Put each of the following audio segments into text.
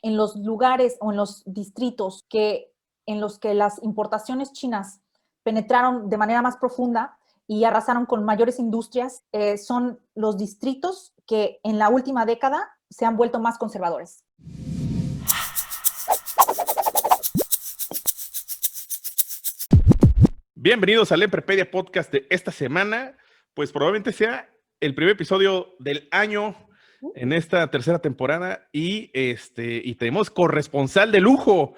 en los lugares o en los distritos en los que las importaciones chinas penetraron de manera más profunda y arrasaron con mayores industrias, son los distritos que en la última década se han vuelto más conservadores. Bienvenidos al Emprepedia Podcast de esta semana. Pues probablemente sea el primer episodio del año en esta tercera temporada y tenemos corresponsal de lujo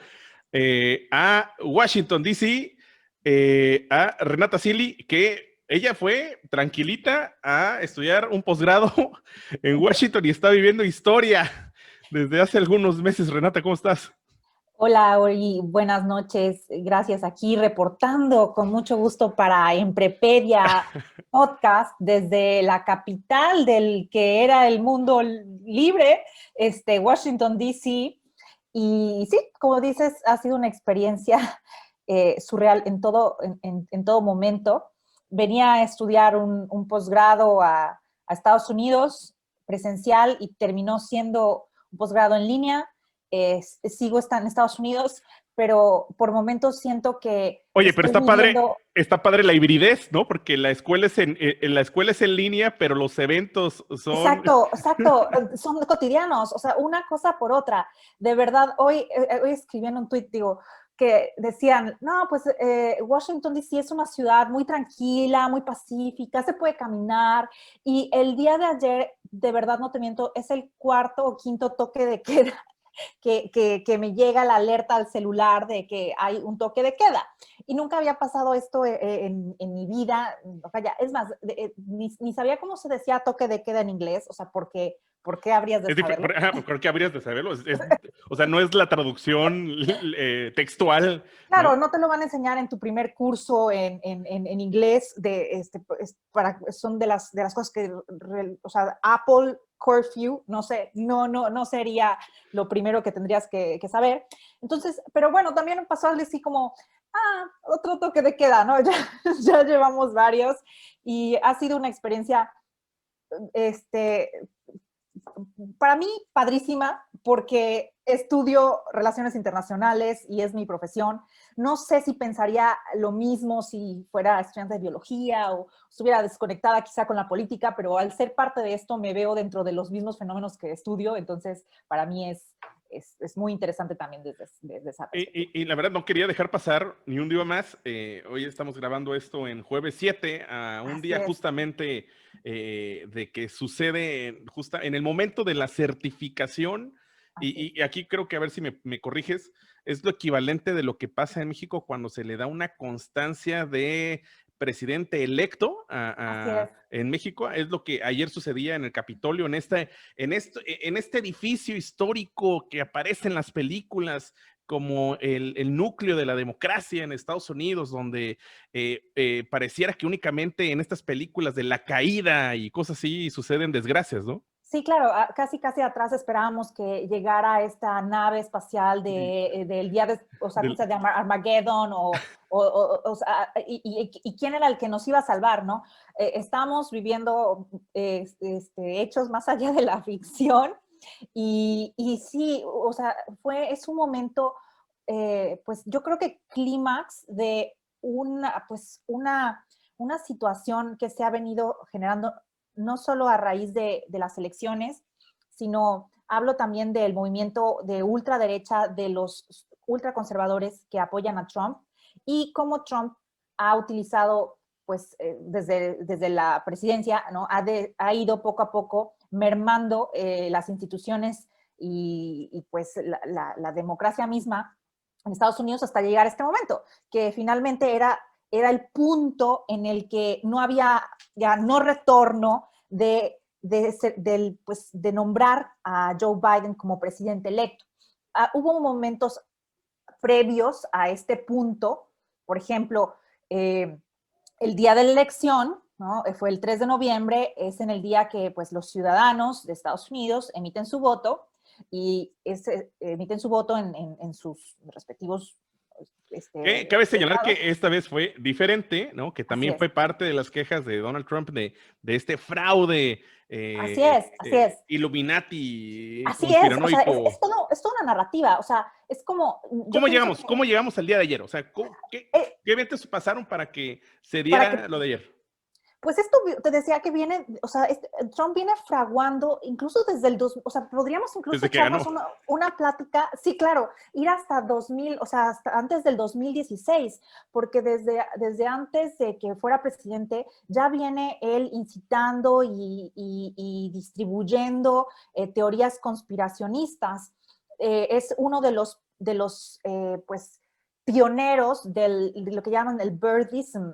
a Washington, D.C., a Renata Silly, que ella fue tranquilita a estudiar un posgrado en Washington y está viviendo historia desde hace algunos meses. Renata, ¿cómo estás? Hola, Ori, buenas noches. Gracias, aquí reportando con mucho gusto para Emprepedia Podcast desde la capital del que era el mundo libre, Washington, D.C. Y sí, como dices, ha sido una experiencia surreal en todo momento. Venía a estudiar un posgrado a Estados Unidos presencial y terminó siendo un posgrado en línea. Sigo en Estados Unidos, pero por momentos siento que Oye, pero estoy viviendo... está padre la hibridez, ¿no? Porque la escuela es la escuela es en línea, pero los eventos son... Exacto, son cotidianos, o sea, una cosa por otra. De verdad, hoy escribí en un tuit, digo, que decían, no, pues Washington D.C. es una ciudad muy tranquila, muy pacífica, se puede caminar, y el día de ayer, de verdad no te miento, es el cuarto o quinto toque de queda que me llega la alerta al celular de que hay un toque de queda. Y nunca había pasado esto en mi vida. Vaya, es más, ni sabía cómo se decía toque de queda en inglés, o sea, ¿por qué habrías de saberlo? Creo que habrías de saberlo. O sea, no es la traducción textual, Claro, ¿no? no te lo van a enseñar en tu primer curso en inglés, son de las cosas que, o sea, Apple curfew, no sé, no sería lo primero que tendrías que saber. Entonces, pero bueno, también pasó algo así como, otro toque de queda, ¿no? Ya llevamos varios y ha sido una experiencia, para mí, padrísima, porque estudio relaciones internacionales y es mi profesión. No sé si pensaría lo mismo si fuera estudiante de biología o estuviera desconectada quizá con la política, pero al ser parte de esto me veo dentro de los mismos fenómenos que estudio, entonces para mí es muy interesante también desde esa perspectiva. Y la verdad no quería dejar pasar ni un día más. Hoy estamos grabando esto en jueves 7, a un Así día es. justamente de que sucede justo en el momento de la certificación. Así es. Y aquí creo que a ver si me corriges, es lo equivalente de lo que pasa en México cuando se le da una constancia de presidente electo Así es. en México. Es lo que ayer sucedía en el Capitolio, en este edificio histórico que aparece en las películas como el núcleo de la democracia en Estados Unidos, donde pareciera que únicamente en estas películas de la caída y cosas así suceden desgracias, ¿no? Sí, claro, casi atrás esperábamos que llegara esta nave espacial del día de, o sea, ¿cómo Del, se llama? Armageddon, o sea, y quién era el que nos iba a salvar, ¿no? Estamos viviendo hechos más allá de la ficción, y sí, o sea, es un momento, pues yo creo que clímax de una situación que se ha venido generando no solo a raíz de las elecciones, sino hablo también del movimiento de ultraderecha, de los ultraconservadores que apoyan a Trump y cómo Trump ha utilizado, pues desde la presidencia, ¿no? Ha ido poco a poco mermando las instituciones pues la democracia misma en Estados Unidos hasta llegar a este momento, que finalmente era el punto en el que no había ya no retorno de nombrar a Joe Biden como presidente electo. Hubo momentos previos a este punto, por ejemplo, el día de la elección, ¿no? Fue el 3 de noviembre, es en el día que pues, los ciudadanos de Estados Unidos emiten su voto y emiten su voto en sus respectivos Cabe señalar estados. que esta vez fue diferente, ¿no? Que Así también es. fue parte de las quejas de Donald Trump de este fraude Así es, así es. Illuminati Así es, o sea, conspiranoico. es toda una narrativa, o sea, es como, yo ¿Cómo pienso llegamos? que ¿Cómo llegamos al día de ayer? O sea, eh, ¿qué eventos pasaron para que se para que diera lo de ayer? pues esto te decía que viene, o sea, Trump viene fraguando incluso desde o sea, podríamos incluso Desde que ganó. echarnos una plática, sí, claro, ir hasta 2000, o sea, hasta antes del 2016, porque desde antes de que fuera presidente ya viene él incitando y distribuyendo teorías conspiracionistas. Es uno de los pues, pioneros de lo que llaman el birdism,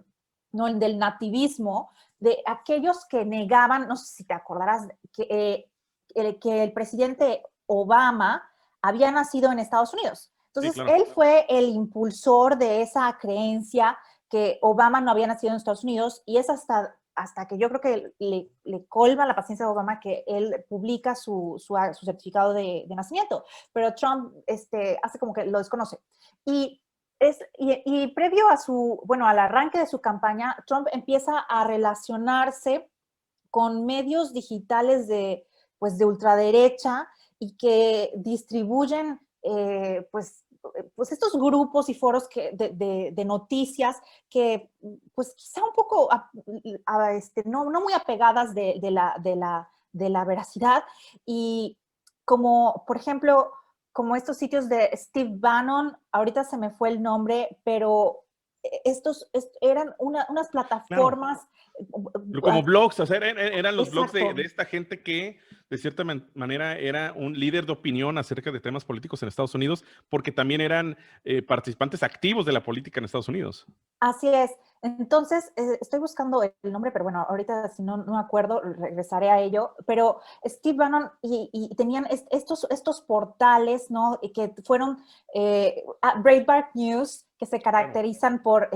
¿no? Del nativismo, de aquellos que negaban, no sé si te acordarás, que el presidente Obama había nacido en Estados Unidos. Sí, Entonces, claro. él fue el impulsor de esa creencia que Obama no había nacido en Estados Unidos y es hasta que yo creo que le colma la paciencia de Obama que él publica su certificado de nacimiento. Pero Trump hace como que lo desconoce. Y previo a bueno, al arranque de su campaña, Trump empieza a relacionarse con medios digitales pues, de ultraderecha y que distribuyen pues estos grupos y foros de noticias que pues quizá un poco no muy apegadas de la veracidad y como por ejemplo como estos sitios de Steve Bannon, ahorita se me fue el nombre, pero eran unas Claro. plataformas. Como blogs, o sea, eran los blogs Exacto. de esta gente que de cierta manera era un líder de opinión acerca de temas políticos en Estados Unidos, porque también eran participantes activos de la política en Estados Unidos. Así es. Entonces, estoy buscando el nombre, pero bueno, ahorita si no me acuerdo, regresaré a ello. Pero Steve Bannon y tenían estos portales, ¿no? Y que fueron Breitbart News, que se Claro. caracterizan por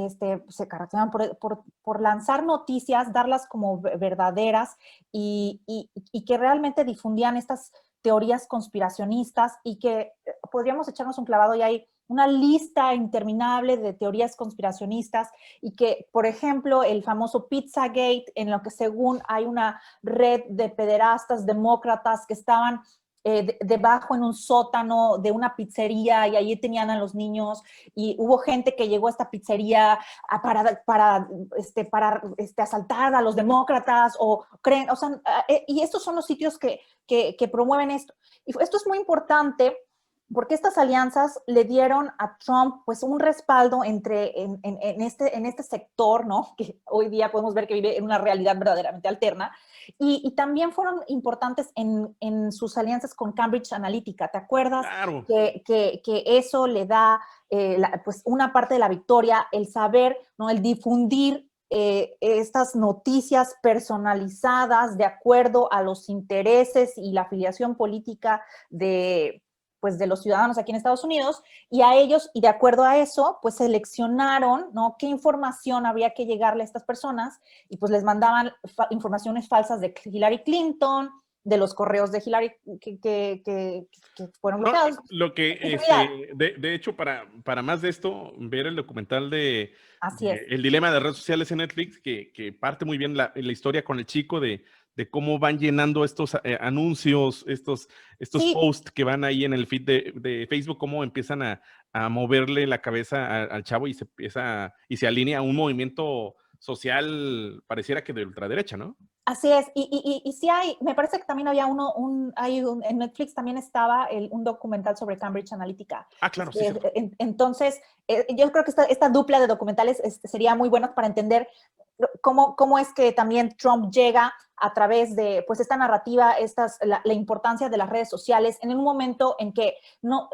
lanzar noticias, darlas como verdaderas y que realmente difundían estas teorías conspiracionistas y que podríamos echarnos un clavado y hay una lista interminable de teorías conspiracionistas y que, por ejemplo, el famoso Pizzagate, en lo que según hay una red de pederastas demócratas que estaban debajo en un sótano de una pizzería y allí tenían a los niños y hubo gente que llegó a esta pizzería para asaltar a los demócratas o creen, o sea, y estos son los sitios que promueven esto. Y esto es muy importante porque estas alianzas le dieron a Trump pues un respaldo en este sector, ¿no? Que hoy día podemos ver que vive en una realidad verdaderamente alterna, y también fueron importantes en sus alianzas con Cambridge Analytica. ¿Te acuerdas? Claro. Que eso le da pues una parte de la victoria, el saber, ¿no? El difundir estas noticias personalizadas de acuerdo a los intereses y la afiliación política pues de los ciudadanos aquí en Estados Unidos, y a ellos, y de acuerdo a eso, pues seleccionaron, ¿no? Qué información habría que llegarle a estas personas, y pues les mandaban informaciones falsas de Hillary Clinton, de los correos de Hillary que fueron No, bloqueados. lo que, Infinidad. de hecho, para más de esto, ver el documental Así es. El dilema de redes sociales en Netflix, que parte muy bien la historia con el chico de cómo van llenando estos anuncios, estos Sí, posts que van ahí en el feed de Facebook, cómo empiezan a moverle la cabeza al chavo y se alinea a un movimiento social, pareciera que de ultraderecha, ¿no? así es, y sí hay, me parece que también había en Netflix también estaba un documental sobre Cambridge Analytica. Ah, claro, sí, cierto. Entonces, yo creo que esta dupla de documentales sería muy buena para entender cómo es que también Trump llega a través de pues esta narrativa, la importancia de las redes sociales, en un momento en que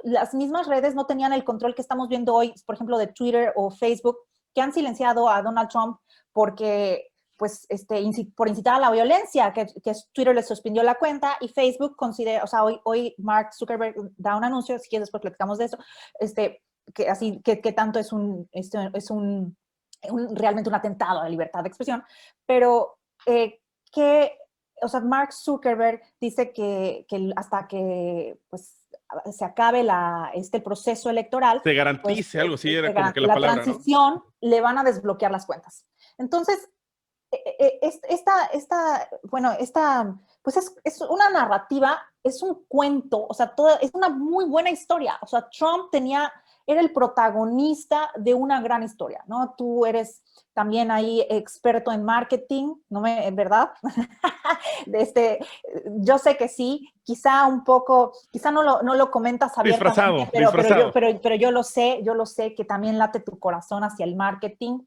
las mismas redes no tenían el control que estamos viendo hoy, por ejemplo, de Twitter o Facebook, que han silenciado a Donald Trump porque pues, por incitar a la violencia, que Twitter le suspendió la cuenta y Facebook considera, o sea, hoy Mark Zuckerberg da un anuncio, si quieres después platicamos de eso, que tanto es realmente un atentado a la libertad de expresión, pero o sea, Mark Zuckerberg dice que hasta que pues, se acabe el proceso electoral, Se pues garantice algo, sí, era como que la la palabra, ¿no? transición le van a desbloquear las cuentas. Entonces, bueno, pues es una narrativa, es un cuento, o sea, es una muy buena historia. O sea, Trump era el protagonista de una gran historia, ¿no? Tú eres también ahí experto en marketing, ¿no? ¿Verdad? Este, yo sé que sí, quizá un poco, quizá no lo comentas abiertamente, Disfrazado. pero yo lo sé que también late tu corazón hacia el marketing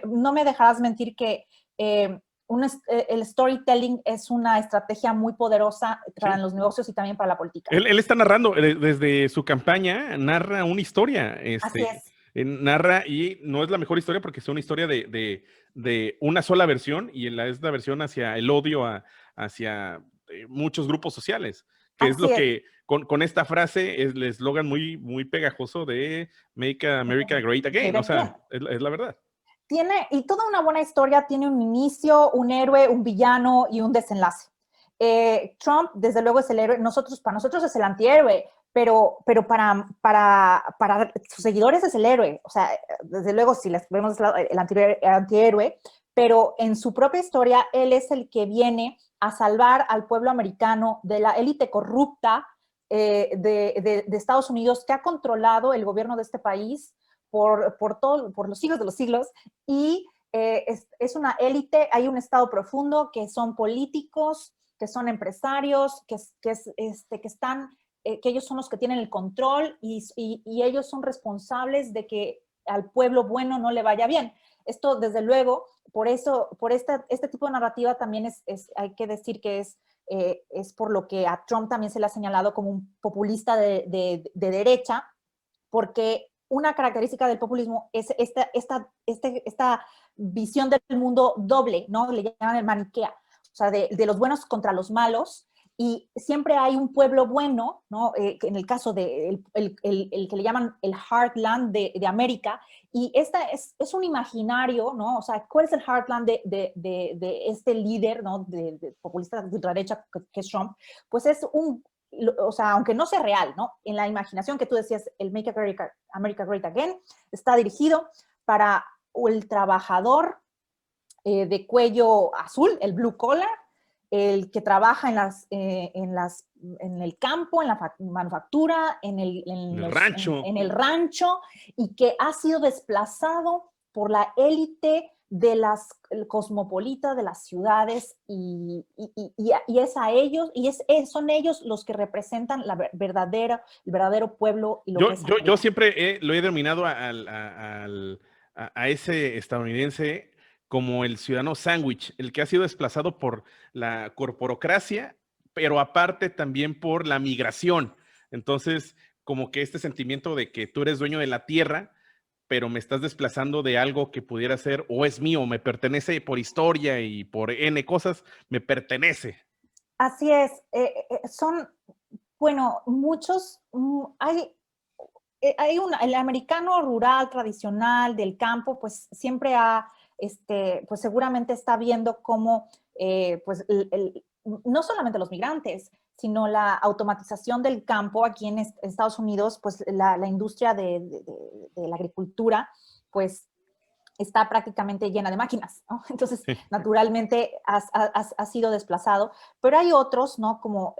no me dejarás mentir que el storytelling es una estrategia muy poderosa para Sí. los negocios y también para la política. Él está narrando, desde su campaña, narra una historia, Así es. narra, y no es la mejor historia porque es una historia de una sola versión, y es la versión hacia el odio hacia muchos grupos sociales, que es lo Así es. que, con esta frase, es el eslogan muy, muy pegajoso de Make America Great Again, o sea, es la verdad. Y toda una buena historia tiene un inicio, un héroe, un villano y un desenlace. Trump, desde luego, es el héroe. Para nosotros es el antihéroe, pero para sus seguidores es el héroe. O sea, desde luego, si les vemos el antihéroe, pero en su propia historia, él es el que viene a salvar al pueblo americano de la élite corrupta de Estados Unidos, que ha controlado el gobierno de este país por los siglos de los siglos, y es una élite, hay un estado profundo que son políticos, que son empresarios, que ellos son los que tienen el control y ellos son responsables de que al pueblo bueno no le vaya bien. Esto, desde luego, por este tipo de narrativa también hay que decir que es por lo que a Trump también se le ha señalado como un populista de derecha, porque una característica del populismo es esta visión del mundo doble, ¿no? Le llaman el maniquea, o sea, de los buenos contra los malos, y siempre hay un pueblo bueno, ¿no? En el caso de el que le llaman el Heartland de América, y esta es un imaginario, ¿no? O sea, ¿cuál es el Heartland de este líder, ¿no? De populista de derecha que es Trump? Pues es o sea, aunque no sea real, ¿no? En la imaginación que tú decías, el Make America Great Again, está dirigido para el trabajador de cuello azul, el blue collar, el que trabaja en el campo, en la manufactura, Rancho. en el rancho, y que ha sido desplazado por la élite de las cosmopolitas de las ciudades, y es a ellos, son ellos los que representan el verdadero pueblo y lo que es Yo América. siempre lo he denominado a ese estadounidense como el ciudadano sándwich, el que ha sido desplazado por la corporocracia, pero aparte también por la migración. Entonces, como que este sentimiento de que tú eres dueño de la tierra, pero me estás desplazando de algo que pudiera ser o es mío, me pertenece por historia y por N cosas, me pertenece. Así es, bueno, el americano rural tradicional del campo, pues siempre pues seguramente está viendo cómo, pues no solamente los migrantes, sino la automatización del campo aquí en Estados Unidos, pues la industria de la agricultura, pues está prácticamente llena de máquinas, ¿no? Entonces, naturalmente ha sido desplazado, pero hay otros, ¿no? Como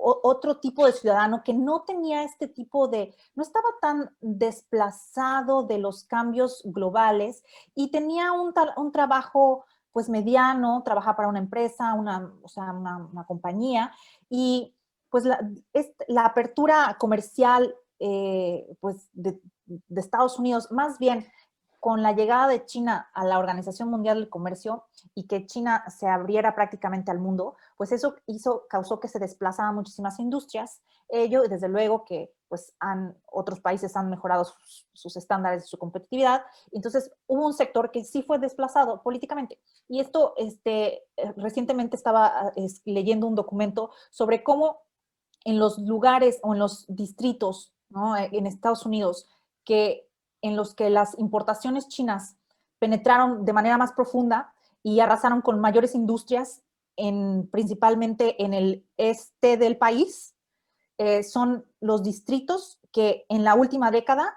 otro tipo de ciudadano que no tenía no estaba tan desplazado de los cambios globales y tenía un trabajo pues mediano, trabaja para una empresa, o sea, una compañía, y pues la apertura comercial pues de Estados Unidos, más bien con la llegada de China a la Organización Mundial del Comercio y que China se abriera prácticamente al mundo, pues eso causó que se desplazaran muchísimas industrias. Ello, desde luego que pues otros países han mejorado sus estándares de su competitividad. Entonces hubo un sector que sí fue desplazado políticamente. Y esto, recientemente estaba leyendo un documento sobre cómo en los lugares o en los distritos, ¿no? En Estados Unidos, en los que las importaciones chinas penetraron de manera más profunda y arrasaron con mayores industrias, principalmente en el este del país, son los distritos que en la última década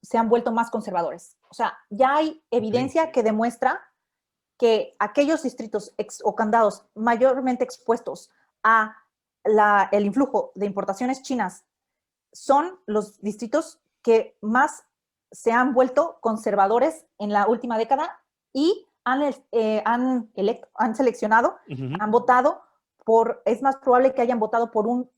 se han vuelto más conservadores. O sea, ya hay evidencia que demuestra que aquellos distritos o candados mayormente expuestos a el influjo de importaciones chinas son los distritos que más se han vuelto conservadores en la última década y han seleccionado, han votado es más probable que hayan votado por un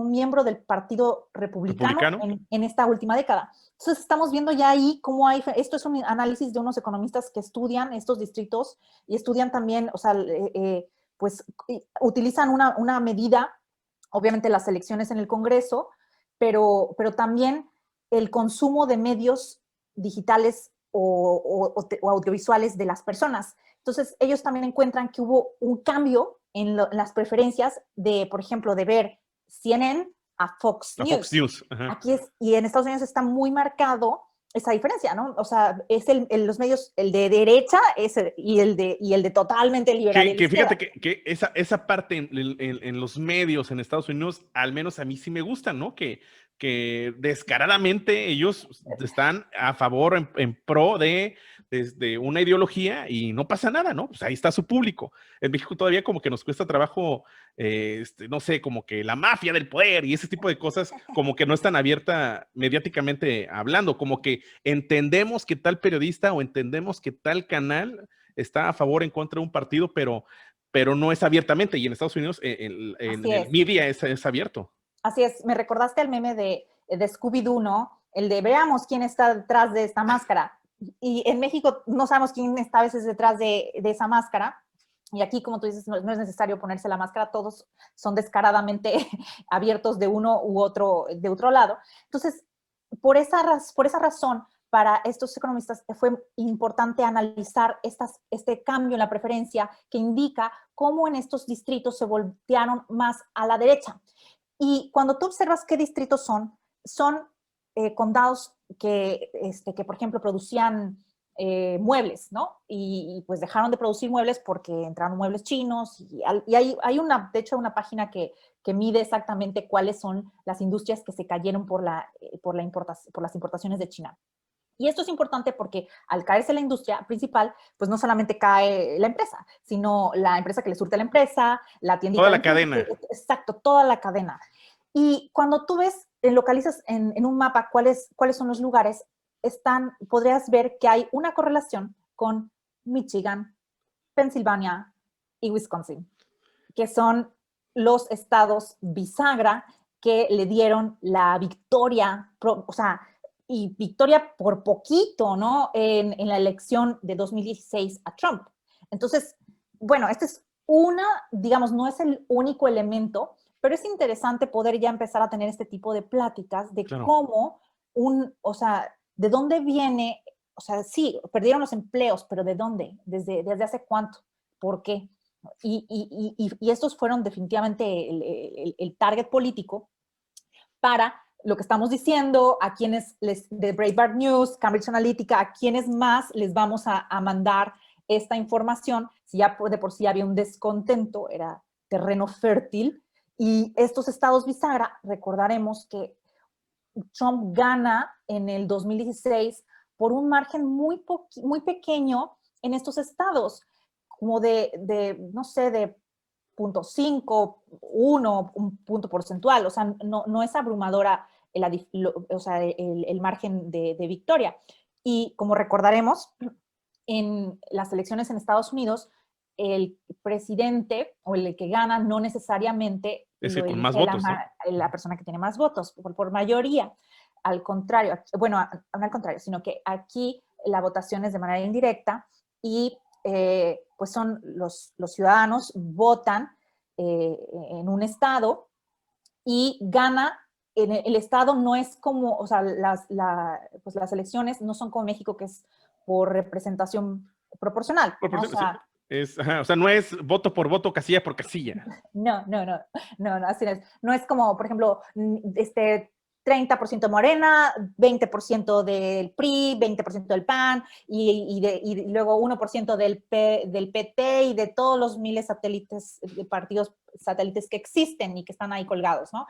miembro del Partido Republicano. En esta última década. Entonces estamos viendo ya ahí cómo esto es un análisis de unos economistas que estudian estos distritos y estudian también, o sea, pues utilizan una medida, obviamente las elecciones en el Congreso, pero también el consumo de medios digitales o audiovisuales de las personas. Entonces, ellos también encuentran que hubo un cambio en las preferencias de, por ejemplo, de ver CNN a Fox News. Fox News. Aquí y en Estados Unidos está muy marcado esa diferencia, ¿no? O sea, es los medios, el de derecha y el de totalmente liberal. Que fíjate que esa parte en los medios en Estados Unidos, al menos a mí sí me gusta, ¿no? Que descaradamente ellos están a favor, en pro de una ideología y no pasa nada, ¿no? Pues ahí está su público. En México todavía como que nos cuesta trabajo, no sé, como que la mafia del poder y ese tipo de cosas como que no están abierta mediáticamente hablando, como que entendemos que tal periodista o entendemos que tal canal está a favor o en contra de un partido, pero no es abiertamente. Y en Estados Unidos, en el media es abierto. Así es. Me recordaste el meme de Scooby-Doo, ¿no? El de veamos quién está detrás de esta máscara. Y en México no sabemos quién está a veces detrás de esa máscara. Y aquí, como tú dices, no es necesario ponerse la máscara. Todos son descaradamente abiertos de uno u otro, de otro lado. Entonces, por esa razón, para estos economistas fue importante analizar este cambio en la preferencia que indica cómo en estos distritos se voltearon más a la derecha. Y cuando tú observas qué distritos son condados que, por ejemplo, producían muebles, ¿no? Y pues dejaron de producir muebles porque entraron muebles chinos. Y hay de hecho, una página que mide exactamente cuáles son las industrias que se cayeron por las importaciones de China. Y esto es importante porque al caerse la industria principal, pues no solamente cae la empresa, sino la empresa que le surte a la empresa, la tiendita. Toda la cadena. Exacto, toda la cadena. Y cuando tú localizas en un mapa cuáles son los lugares, podrías ver que hay una correlación con Michigan, Pensilvania y Wisconsin, que son los estados bisagra que le dieron la victoria, o sea, y victoria por poquito, ¿no? En la elección de 2016 a Trump. Entonces, bueno, este es digamos, no es el único elemento, pero es interesante poder ya empezar a tener este tipo de pláticas de cómo o sea, de dónde viene, o sea, sí, perdieron los empleos, pero ¿de dónde? ¿Desde hace cuánto? ¿Por qué? Y estos fueron definitivamente el target político para lo que estamos diciendo, a quienes de Breitbart News, Cambridge Analytica, a quienes más les vamos a mandar esta información. Si ya de por sí había un descontento, era terreno fértil. Y estos estados bisagra, recordaremos que Trump gana en el 2016 por un margen muy pequeño en estos estados, como no sé, de 0.5, 1, un punto porcentual. O sea, no es abrumadora el margen de victoria. Y como recordaremos, en las elecciones en Estados Unidos, el presidente o el que gana no necesariamente es el con más votos, ¿no? La persona que tiene más votos, por mayoría. Al contrario, bueno, no al contrario, sino que aquí la votación es de manera indirecta y pues son los ciudadanos votan en un estado y gana. En el estado no es como, o sea, pues las elecciones no son como México, que es por representación proporcional. ¿No? O sea, no es voto por voto, casilla por casilla. No, así es. No es como, por ejemplo, 30% Morena, 20% del PRI, 20% del PAN y luego 1% del PT y de todos los miles de partidos satélites que existen y que están ahí colgados, ¿no?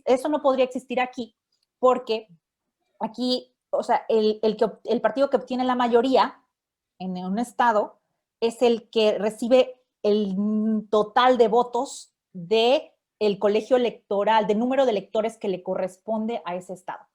Eso no podría existir aquí porque aquí o sea, el partido que obtiene la mayoría en un estado es el que recibe el total de votos de el colegio electoral, del número de electores que le corresponde a ese estado.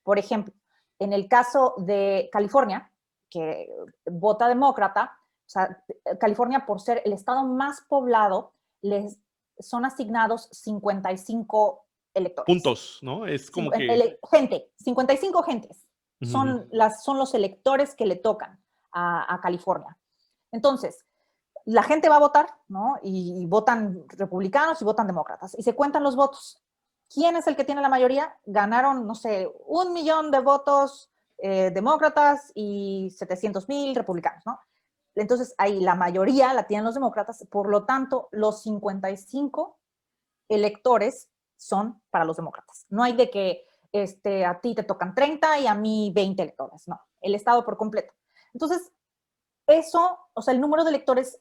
Por ejemplo, en el caso de California, que vota demócrata, o sea, California, por ser el estado más poblado, les son asignados 55 electores. Puntos, ¿no? Es como que... Gente, 55 gentes. Son los electores que le tocan a California. Entonces, la gente va a votar, ¿no? Y votan republicanos y votan demócratas. Y se cuentan los votos. ¿Quién es el que tiene la mayoría? Ganaron, no sé, 1 millón de votos demócratas y 700,000 republicanos, ¿no? Entonces, ahí la mayoría la tienen los demócratas. Por lo tanto, los 55 electores son para los demócratas. No hay de que a ti te tocan 30 y a mí 20 electores. No, el estado por completo. Entonces, eso, o sea, el número de electores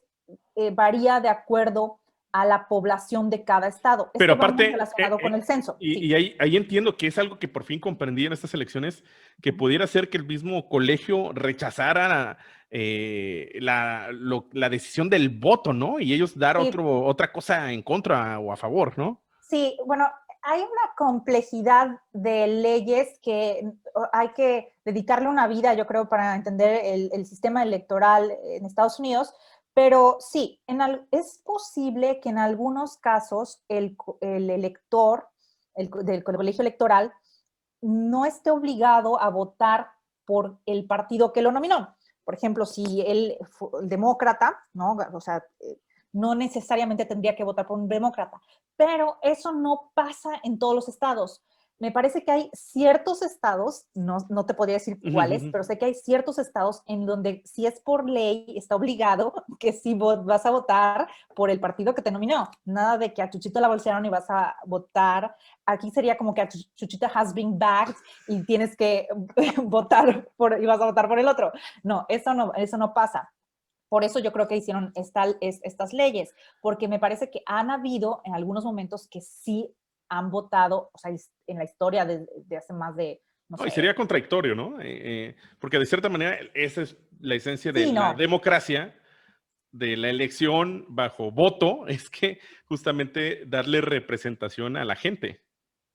varía de acuerdo a la población de cada estado. Pero Esto va muy aparte, relacionado con el censo. y ahí entiendo que es algo que por fin comprendí en estas elecciones, que pudiera ser que el mismo colegio rechazara la decisión del voto, ¿no? Y ellos dar Sí, otra cosa en contra o a favor, ¿no? sí, bueno, hay una complejidad de leyes que hay que dedicarle una vida, yo creo, para entender el sistema electoral en Estados Unidos, pero sí, es posible que en algunos casos el elector del colegio electoral no esté obligado a votar por el partido que lo nominó. Por ejemplo, si él fue demócrata, ¿no? O sea, no necesariamente tendría que votar por un demócrata, pero eso no pasa en todos los estados. Me parece que hay ciertos estados, no te podría decir cuáles, pero sé que hay ciertos estados en donde si es por ley está obligado que sí vas a votar por el partido que te nominó. Nada de que a Chuchito la bolsearon y vas a votar. Aquí sería como que a Chuchita has been bagged y tienes que votar y vas a votar por el otro. No, eso no pasa. Por eso yo creo que hicieron estas leyes, porque me parece que han habido en algunos momentos que sí han votado, o sea, en la historia de hace más de, no No, y sé. sería contradictorio, ¿no? Porque de cierta manera esa es la esencia de Sí, la no. democracia, de la elección bajo voto, es que justamente darle representación a la gente.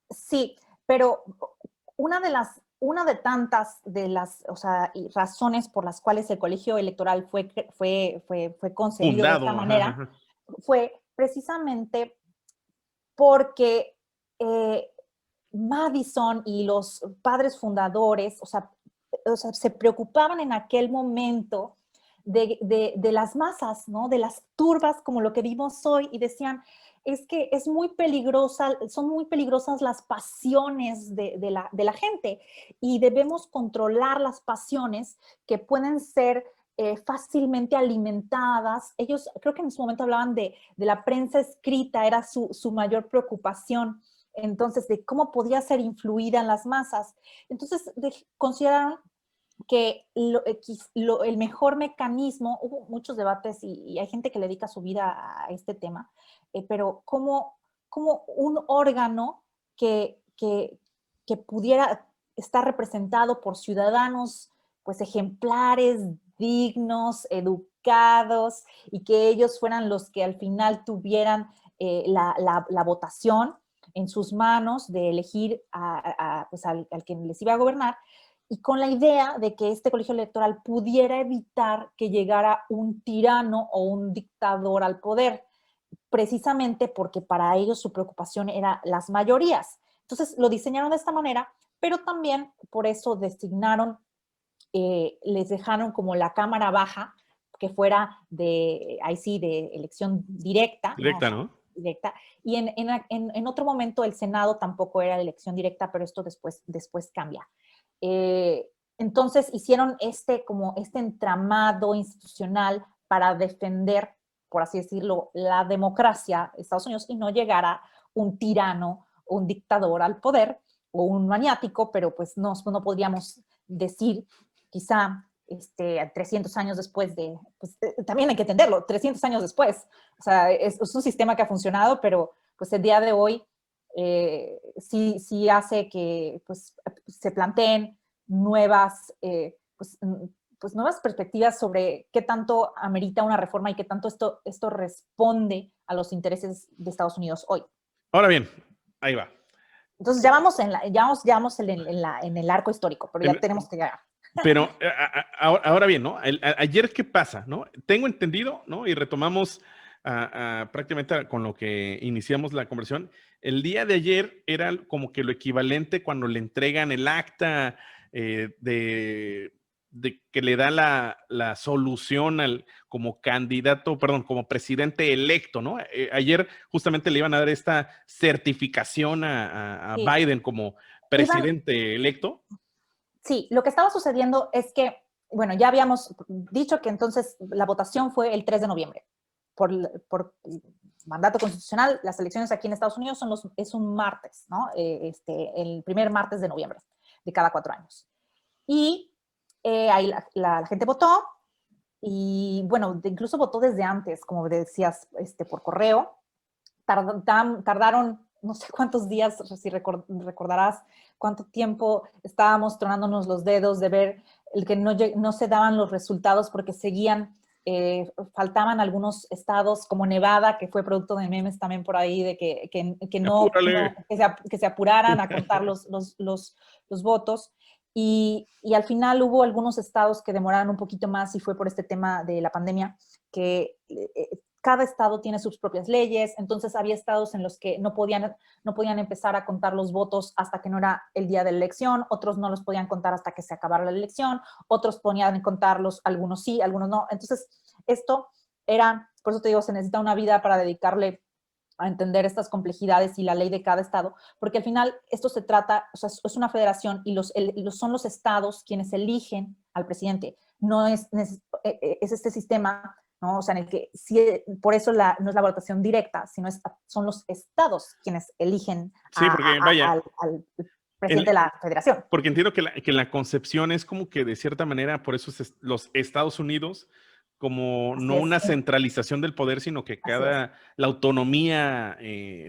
Sí, pero una de tantas de las, o sea, razones por las cuales el colegio electoral fue concebido de esta Fundado, ajá, manera ajá. fue precisamente porque Madison y los padres fundadores, o sea, se preocupaban en aquel momento de las masas, ¿no? De las turbas como lo que vimos hoy y decían, es que es muy peligrosa, son muy peligrosas las pasiones de la gente y debemos controlar las pasiones que pueden ser fácilmente alimentadas. Ellos creo que en ese momento hablaban de la prensa escrita, era su mayor preocupación. Entonces, de cómo podía ser influida en las masas. Entonces, consideraron que el mejor mecanismo, hubo muchos debates y hay gente que le dedica su vida a este tema, pero como un órgano que pudiera estar representado por ciudadanos pues ejemplares, dignos, educados, y que ellos fueran los que al final tuvieran la votación en sus manos de elegir pues al que les iba a gobernar, y con la idea de que este colegio electoral pudiera evitar que llegara un tirano o un dictador al poder, precisamente porque para ellos su preocupación era las mayorías. Entonces lo diseñaron de esta manera, pero también por eso designaron, les dejaron como la cámara baja, que fuera ahí sí, de elección directa, ¿no? O Directa, sea, ¿no? directa. Y en otro momento el Senado tampoco era elección directa, pero esto después cambia. Entonces hicieron como este entramado institucional para defender, por así decirlo, la democracia de Estados Unidos y no llegara un tirano, un dictador al poder o un maniático, pero pues no podríamos decir quizá 300 años después pues, también hay que entenderlo, 300 años después. O sea, es un sistema que ha funcionado, pero pues el día de hoy sí hace que pues, se planteen nuevas, pues nuevas perspectivas sobre qué tanto amerita una reforma y qué tanto esto responde a los intereses de Estados Unidos hoy. Ahora bien, ahí va. Entonces ya vamos en el arco histórico, pero ya tenemos que llegar. Pero ahora bien, ¿no? Ayer, ¿qué pasa? ¿No? Tengo entendido, ¿no? Y retomamos prácticamente con lo que iniciamos la conversación. El día de ayer era como que lo equivalente cuando le entregan el acta de que le da la solución como candidato, perdón, como presidente electo, ¿no? Ayer justamente le iban a dar esta certificación a Sí. Biden como presidente electo. Sí, lo que estaba sucediendo es que, bueno, ya habíamos dicho que entonces la votación fue el 3 de noviembre. Por mandato constitucional, las elecciones aquí en Estados Unidos es un martes, ¿no? El primer martes de noviembre de cada 4 años. Y ahí la gente votó y, bueno, incluso votó desde antes, como decías, por correo. Tardaron no sé cuántos días, si recordarás cuánto tiempo estábamos tronándonos los dedos de ver el que no se daban los resultados porque seguían, faltaban algunos estados como Nevada, que fue producto de memes también por ahí, de que se apuraran a contar los votos. Y al final hubo algunos estados que demoraron un poquito más y fue por este tema de la pandemia, que cada estado tiene sus propias leyes, entonces había estados en los que no podían empezar a contar los votos hasta que no era el día de la elección, otros no los podían contar hasta que se acabara la elección, otros podían contarlos, algunos sí, algunos no. Entonces, esto era, por eso te digo, se necesita una vida para dedicarle a entender estas complejidades y la ley de cada estado, porque al final esto se trata, o sea, es una federación y son los estados quienes eligen al presidente. No es este sistema, ¿no? O sea, en el que por eso no es la votación directa, sino son los estados quienes eligen al presidente de la federación. Porque entiendo que la concepción es como que de cierta manera, por eso los Estados Unidos, como no una centralización del poder, sino que la autonomía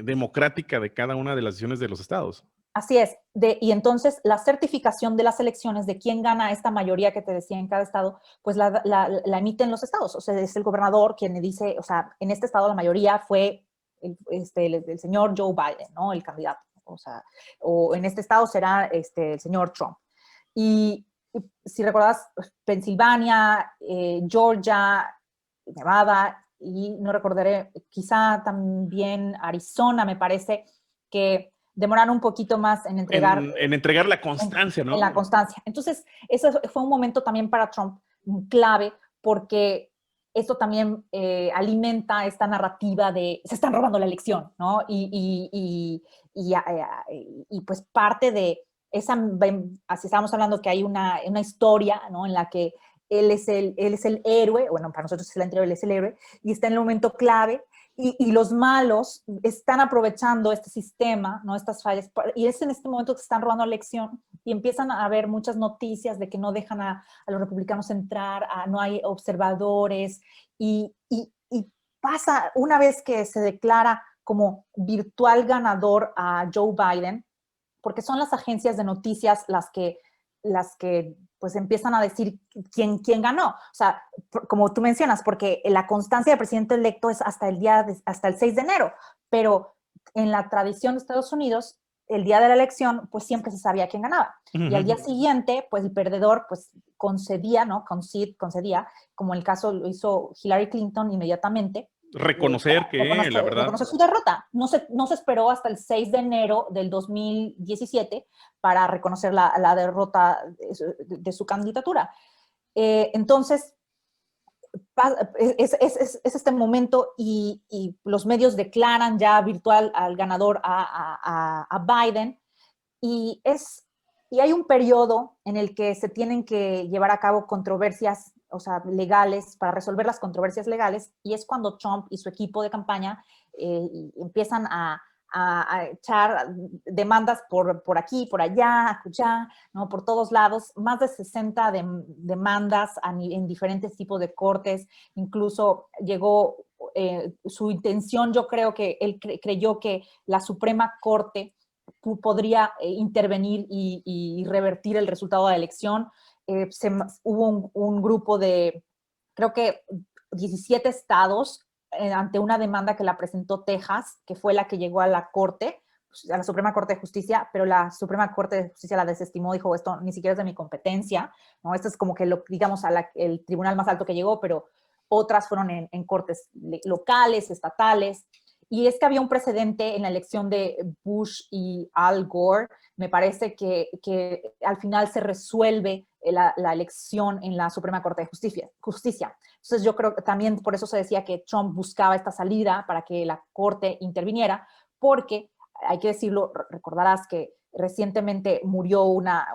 democrática de cada una de las decisiones de los estados. Así es. Y entonces la certificación de las elecciones de quién gana esta mayoría que te decía en cada estado, pues la emiten los estados. O sea, es el gobernador quien le dice, o sea, en este estado la mayoría fue el señor Joe Biden, ¿no? El candidato. O sea, o en este estado será el señor Trump. Y si recuerdas, Pensilvania, Georgia, Nevada, y no recordaré, quizá también Arizona, me parece, que demoraron un poquito más en entregar... En entregar la constancia, ¿no? En la constancia. Entonces, eso fue un momento también para Trump clave, porque esto también alimenta esta narrativa de se están robando la elección, ¿no? Y pues parte de esa, así estábamos hablando que hay una historia, ¿no? En la que él es el héroe, bueno, para nosotros es el anterior, él es el héroe, y está en el momento clave, y los malos están aprovechando este sistema, ¿no? Estas fallas, y es en este momento que se están robando la elección, y empiezan a haber muchas noticias de que no dejan a los republicanos entrar, no hay observadores, y pasa, una vez que se declara como virtual ganador a Joe Biden, porque son las agencias de noticias las que pues empiezan a decir quién ganó. O sea, como tú mencionas, porque la constancia del presidente electo es hasta el 6 de enero, pero en la tradición de Estados Unidos, el día de la elección, pues siempre se sabía quién ganaba. Y al día siguiente, pues el perdedor, pues concedía, ¿no? Concedía, como el caso lo hizo Hillary Clinton inmediatamente, reconocer la verdad. Reconocer su derrota. No se esperó hasta el 6 de enero del 2017 para reconocer la derrota de su candidatura. Entonces, es este momento y los medios declaran ya virtual al ganador a Biden y hay un periodo en el que se tienen que llevar a cabo controversias, o sea, legales, para resolver las controversias legales, y es cuando Trump y su equipo de campaña empiezan a echar demandas por aquí, por allá, ¿no? Por todos lados, más de 60 demandas en diferentes tipos de cortes, incluso llegó su intención, yo creo que él creyó que la Suprema Corte podría intervenir y revertir el resultado de la elección. Hubo un grupo de, creo que 17 estados ante una demanda que la presentó Texas, que fue la que llegó a la Corte, a la Suprema Corte de Justicia, pero la Suprema Corte de Justicia la desestimó, dijo, esto ni siquiera es de mi competencia, ¿no? Esto es como que, digamos, el tribunal más alto que llegó, pero otras fueron en cortes locales, estatales. Y es que había un precedente en la elección de Bush y Al Gore. Me parece que al final se resuelve la elección en la Suprema Corte de Justicia. Entonces yo creo que también por eso se decía que Trump buscaba esta salida para que la Corte interviniera, porque hay que decirlo, recordarás que recientemente murió una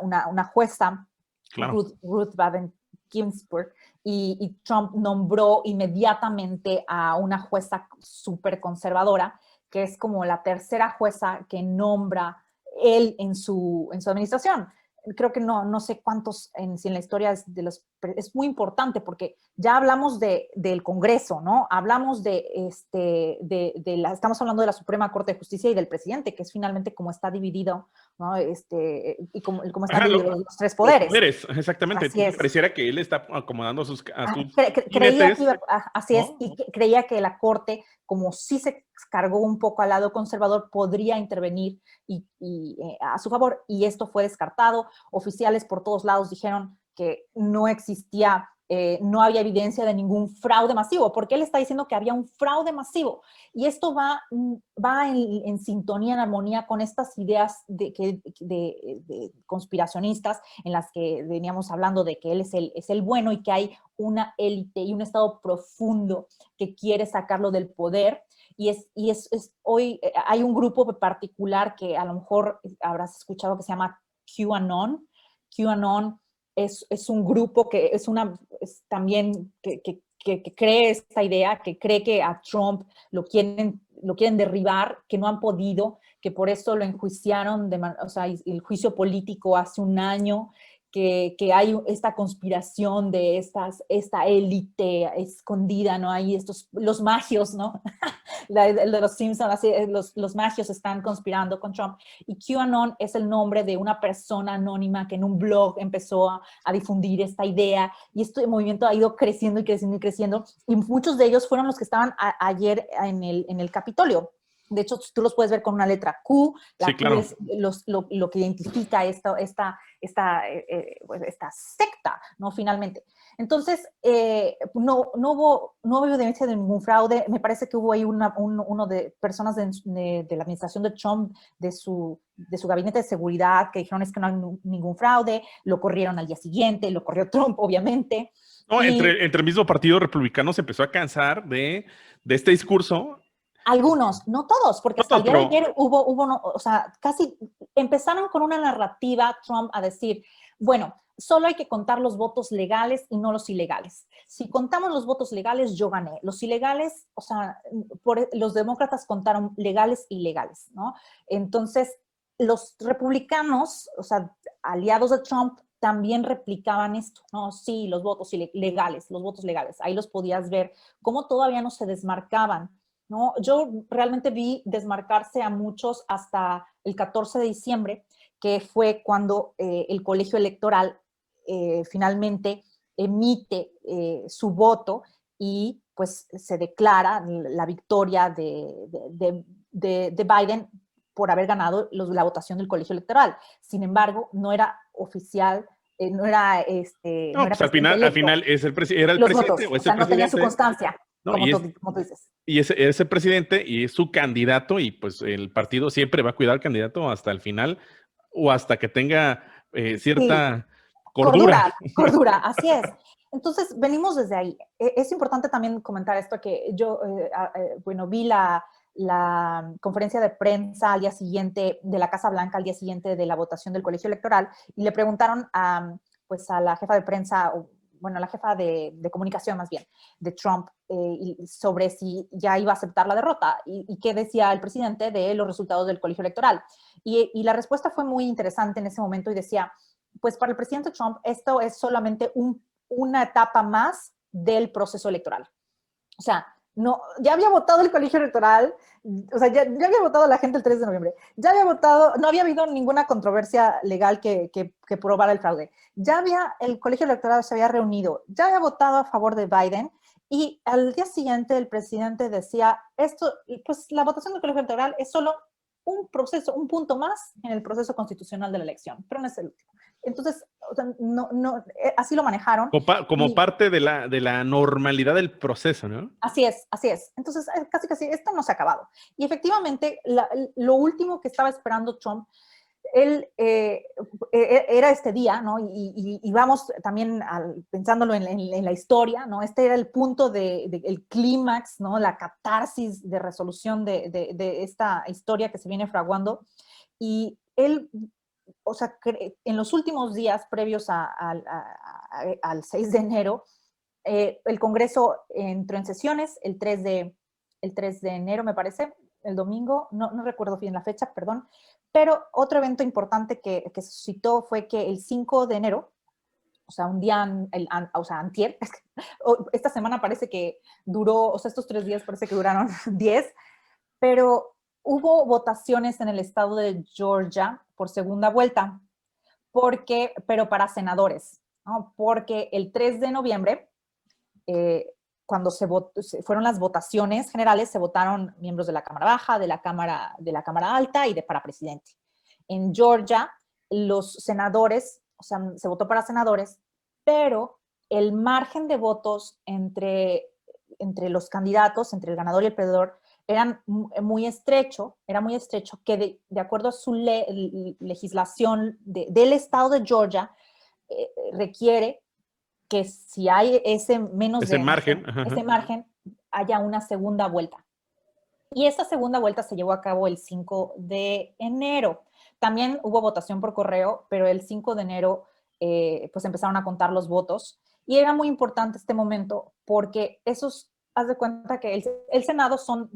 jueza, Claro. Ruth Bader Ginsburg, y Trump nombró inmediatamente a una jueza súper conservadora, que es como la tercera jueza que nombra él en su administración. Creo que no sé cuántos, si en la historia es muy importante porque ya hablamos del Congreso, ¿no? Hablamos estamos hablando de la Suprema Corte de Justicia y del presidente, que es finalmente como está dividido, ¿no? Y como están divididos los tres poderes. Los poderes, exactamente. Así es. Pareciera que él está acomodando a sus creía que así es, ¿no? y creía que la Corte, como sí se cargó un poco al lado conservador, podría intervenir a su favor, y esto fue descartado. Oficiales por todos lados dijeron que no existía, no había evidencia de ningún fraude masivo, porque él está diciendo que había un fraude masivo, y esto va en sintonía, en armonía con estas ideas de conspiracionistas en las que veníamos hablando de que él es el bueno y que hay una élite y un estado profundo que quiere sacarlo del poder. Y hoy hay un grupo particular que a lo mejor habrás escuchado, que se llama QAnon. QAnon es un grupo que también que cree esta idea, que cree que a Trump lo quieren derribar, que no han podido, que por eso lo enjuiciaron, o sea, el juicio político hace un año, que hay esta conspiración de esta élite escondida, ¿no? Hay los magios, ¿no? El de los Simpsons, así, los magios están conspirando con Trump. Y QAnon es el nombre de una persona anónima que en un blog empezó a difundir esta idea, y este movimiento ha ido creciendo y creciendo y creciendo, y muchos de ellos fueron los que estaban ayer en el Capitolio. De hecho, tú los puedes ver con una letra Q. La Sí, Q claro. es lo que identifica esta secta, ¿no? Finalmente. Entonces, no hubo evidencia de ningún fraude. Me parece que hubo ahí uno de personas de la administración de Trump, de su gabinete de seguridad, que dijeron es que no hay ningún fraude. Lo corrieron al día siguiente, lo corrió Trump, obviamente. No, entre el mismo partido republicano se empezó a cansar de este discurso. Algunos, no todos, porque hasta el día de ayer hubo o sea, casi empezaron con una narrativa Trump a decir, bueno, solo hay que contar los votos legales y no los ilegales. Si contamos los votos legales, yo gané. Los ilegales, o sea, los demócratas contaron legales e ilegales, ¿no? Entonces, los republicanos, o sea, aliados de Trump, también replicaban esto, ¿no? Sí, los votos legales, los votos legales. Ahí los podías ver, cómo todavía no se desmarcaban, ¿no? Yo realmente vi desmarcarse a muchos hasta el 14 de diciembre, que fue cuando el colegio electoral finalmente emite su voto y pues se declara la victoria de Biden por haber ganado la votación del colegio electoral. Sin embargo, no era oficial, no era No, pues al final es era el los presidente votos, o o es el sea, no tenía su presidente. constancia, ¿No? como tú dices. Y es el presidente y es su candidato, y pues el partido siempre va a cuidar al candidato hasta el final o hasta que tenga cierta cordura. Cordura, así es. Entonces, venimos desde ahí. Es importante también comentar esto, que yo, bueno, vi la conferencia de prensa al día siguiente de la Casa Blanca, al día siguiente de la votación del colegio electoral, y le preguntaron pues a la jefa de prensa, bueno, la jefa de comunicación más bien, de Trump, sobre si ya iba a aceptar la derrota y qué decía el presidente de los resultados del colegio electoral. Y la respuesta fue muy interesante en ese momento y decía, pues para el presidente Trump esto es solamente una etapa más del proceso electoral. O sea, No, ya había votado el colegio electoral, o sea, ya había votado la gente el 3 de noviembre, ya había votado, no había habido ninguna controversia legal que probara el fraude, ya había, el colegio electoral se había reunido, ya había votado a favor de Biden, y al día siguiente el presidente decía, esto, pues la votación del colegio electoral es solo un proceso, un punto más en el proceso constitucional de la elección, pero no es el último. Entonces, o sea, así lo manejaron. Como parte de la normalidad del proceso, ¿no? Así es, así es. Entonces, casi, esto no se ha acabado. Y efectivamente, lo último que estaba esperando Trump, él era este día, ¿no? Y vamos también pensándolo en la historia, ¿no? Este era el punto el clímax, ¿no? La catarsis de resolución de esta historia que se viene fraguando. Y él, o sea, en los últimos días previos al 6 de enero, el Congreso entró en sesiones el 3 de enero, me parece, el domingo, no recuerdo bien la fecha, perdón, pero otro evento importante que se suscitó fue que el 5 de enero, o sea, un día, o sea, antier, esta semana parece que duró, o sea, estos 3 días parece que duraron 10, pero hubo votaciones en el estado de Georgia por segunda vuelta, pero para senadores, ¿no? Porque el 3 de noviembre, cuando fueron las votaciones generales, se votaron miembros de la Cámara Baja, de la Cámara Alta y para presidente. En Georgia, los senadores, o sea, se votó para senadores, pero el margen de votos entre los candidatos, entre el ganador y el perdedor, era muy estrecho que de acuerdo a su legislación del estado de Georgia, requiere que si hay ese margen, ese margen, haya una segunda vuelta. Y esa segunda vuelta se llevó a cabo el 5 de enero. También hubo votación por correo, pero el 5 de enero pues empezaron a contar los votos. Y era muy importante este momento porque haz de cuenta que el Senado son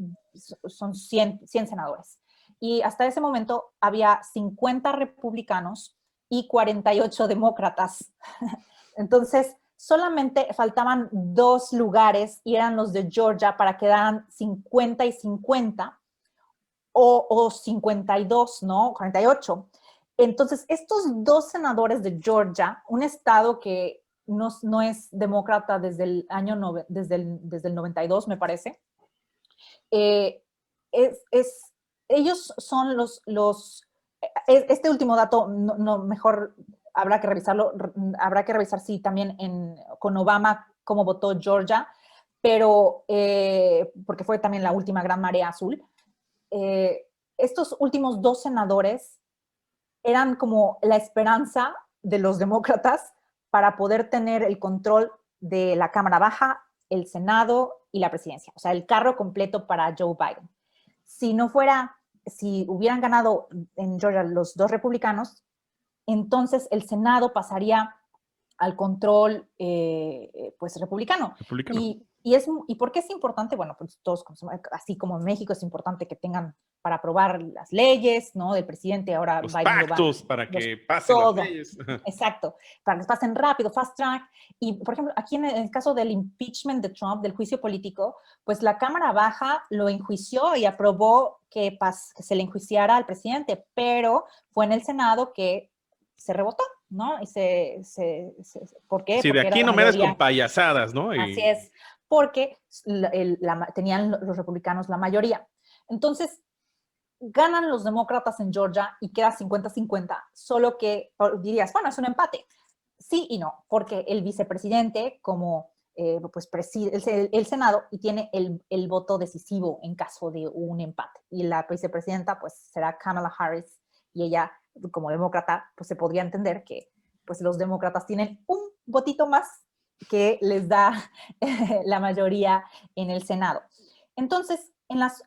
100 senadores. Y hasta ese momento había 50 republicanos y 48 demócratas. Entonces, solamente faltaban 2 lugares y eran los de Georgia para que quedaran 50 y 50 o 52, ¿no? 48. Entonces, estos 2 senadores de Georgia, un estado que no es demócrata desde el año, desde el 92, me parece, ellos son este último dato, mejor habrá que revisarlo, habrá que revisar si también con Obama cómo votó Georgia, pero porque fue también la última gran marea azul. Estos últimos 2 senadores eran como la esperanza de los demócratas para poder tener el control de la Cámara Baja, el Senado y la presidencia, o sea, el carro completo para Joe Biden. Si hubieran ganado en Georgia los 2 republicanos, entonces el Senado pasaría al control pues republicano. ¿Y por qué es importante? Bueno, pues todos, así como en México es importante que tengan para aprobar las leyes, ¿no? Del presidente, ahora los Biden pactos para que pasen las leyes. Exacto, para que pasen rápido, fast track. Y, por ejemplo, aquí en el caso del impeachment de Trump, del juicio político, pues la Cámara Baja lo enjuició y aprobó que se le enjuiciara al presidente, pero fue en el Senado que se rebotó, ¿no? ¿Por qué? Sí, de Porque era aquí la no me des mayoría. con payasadas, ¿no? Así es, porque tenían los republicanos la mayoría. Entonces, ganan los demócratas en Georgia y queda 50-50, solo que dirías, bueno, es un empate. Sí y no, porque el vicepresidente, como pues preside el Senado y tiene el voto decisivo en caso de un empate. Y la vicepresidenta, pues será Kamala Harris, y ella, como demócrata, pues se podría entender que pues los demócratas tienen un votito más que les da la mayoría en el Senado. Entonces,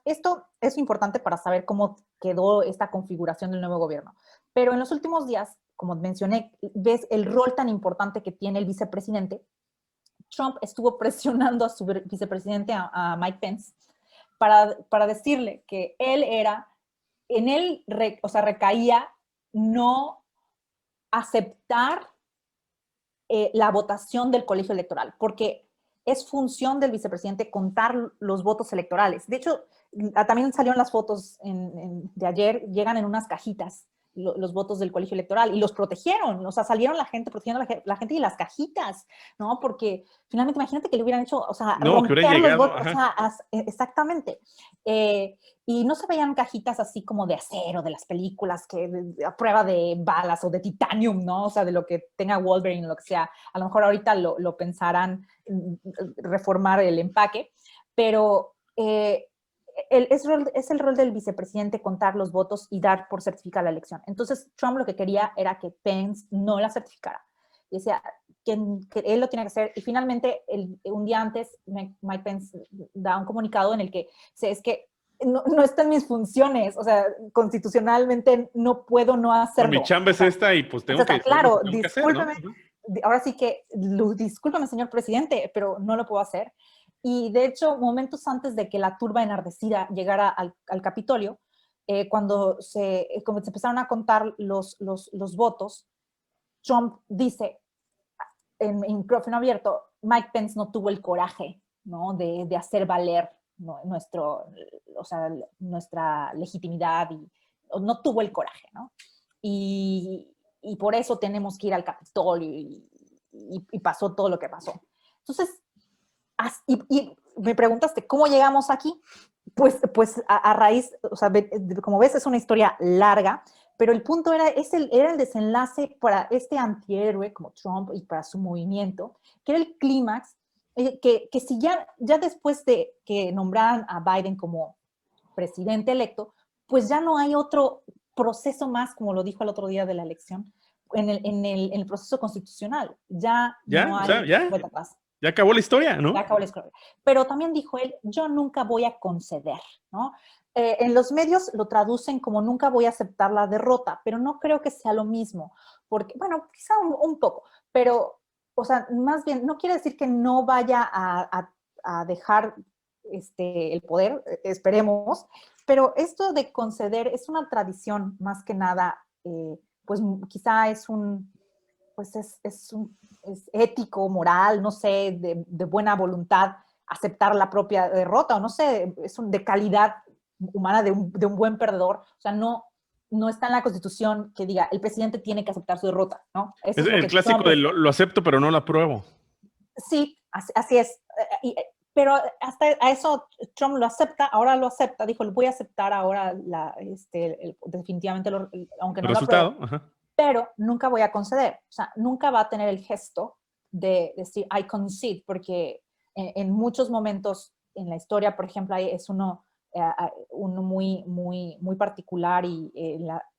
esto es importante para saber cómo quedó esta configuración del nuevo gobierno. Pero en los últimos días, como mencioné, ves el rol tan importante que tiene el vicepresidente. Trump estuvo presionando a su vicepresidente, a Mike Pence, para decirle que recaía no aceptar la votación del colegio electoral, porque es función del vicepresidente contar los votos electorales. De hecho, también salieron las fotos de ayer, llegan en unas cajitas los votos del colegio electoral y los protegieron, o sea, salieron la gente protegiendo a la gente y las cajitas, ¿no? Porque finalmente imagínate que le hubieran hecho, o sea, No, que hubieran romper los llegado, votos, o sea, exactamente. Y no se veían cajitas así como de acero, de las películas, a prueba de balas o de titanium, ¿no? O sea, de lo que tenga Wolverine o lo que sea. A lo mejor ahorita lo pensarán reformar el empaque, pero es el rol del vicepresidente contar los votos y dar por certificada la elección. Entonces, Trump lo que quería era que Pence no la certificara. Y decía que él lo tenía que hacer. Y finalmente, un día antes, Mike Pence da un comunicado en el que es que no está en mis funciones, o sea, constitucionalmente no puedo no hacerlo. Mi chamba es esta y pues tengo que decir claro, lo que tengo que hacer, ¿no? Ahora sí que, discúlpeme, señor presidente, pero no lo puedo hacer. Y de hecho, momentos antes de que la turba enardecida llegara al Capitolio, cuando se empezaron a contar los votos, Trump dice en micrófono abierto, Mike Pence no tuvo el coraje, ¿no? de hacer valer, ¿no? nuestra legitimidad y no tuvo el coraje, ¿no? Y por eso tenemos que ir al Capitolio y pasó todo lo que pasó. Entonces, y me preguntaste, ¿cómo llegamos aquí? Pues a raíz, o sea, como ves, es una historia larga, pero el punto era el desenlace para este antihéroe como Trump y para su movimiento, que era el clímax, que si ya después de que nombraran a Biden como presidente electo, pues ya no hay otro proceso más, como lo dijo el otro día de la elección, en el proceso constitucional. Ya no hay vuelta atrás. Ya acabó la historia, ¿no? Ya acabó la historia. Pero también dijo él, yo nunca voy a conceder, ¿no? En los medios lo traducen como nunca voy a aceptar la derrota, pero no creo que sea lo mismo, porque, bueno, quizá un poco, pero, o sea, más bien, no quiere decir que no vaya a dejar el poder, esperemos, pero esto de conceder es una tradición más que nada, pues quizá es ético, moral, no sé, de buena voluntad, aceptar la propia derrota, o no sé, de calidad humana de un buen perdedor. O sea, no está en la Constitución que diga, el presidente tiene que aceptar su derrota, ¿no? Eso es el clásico de lo acepto, pero no lo apruebo. Sí, así es. Pero hasta a eso Trump lo acepta, ahora lo acepta, dijo, lo voy a aceptar ahora definitivamente, aunque no lo apruebo. Pero nunca voy a conceder, o sea, nunca va a tener el gesto de decir I concede, porque en muchos momentos en la historia, por ejemplo, es uno muy, muy, muy particular y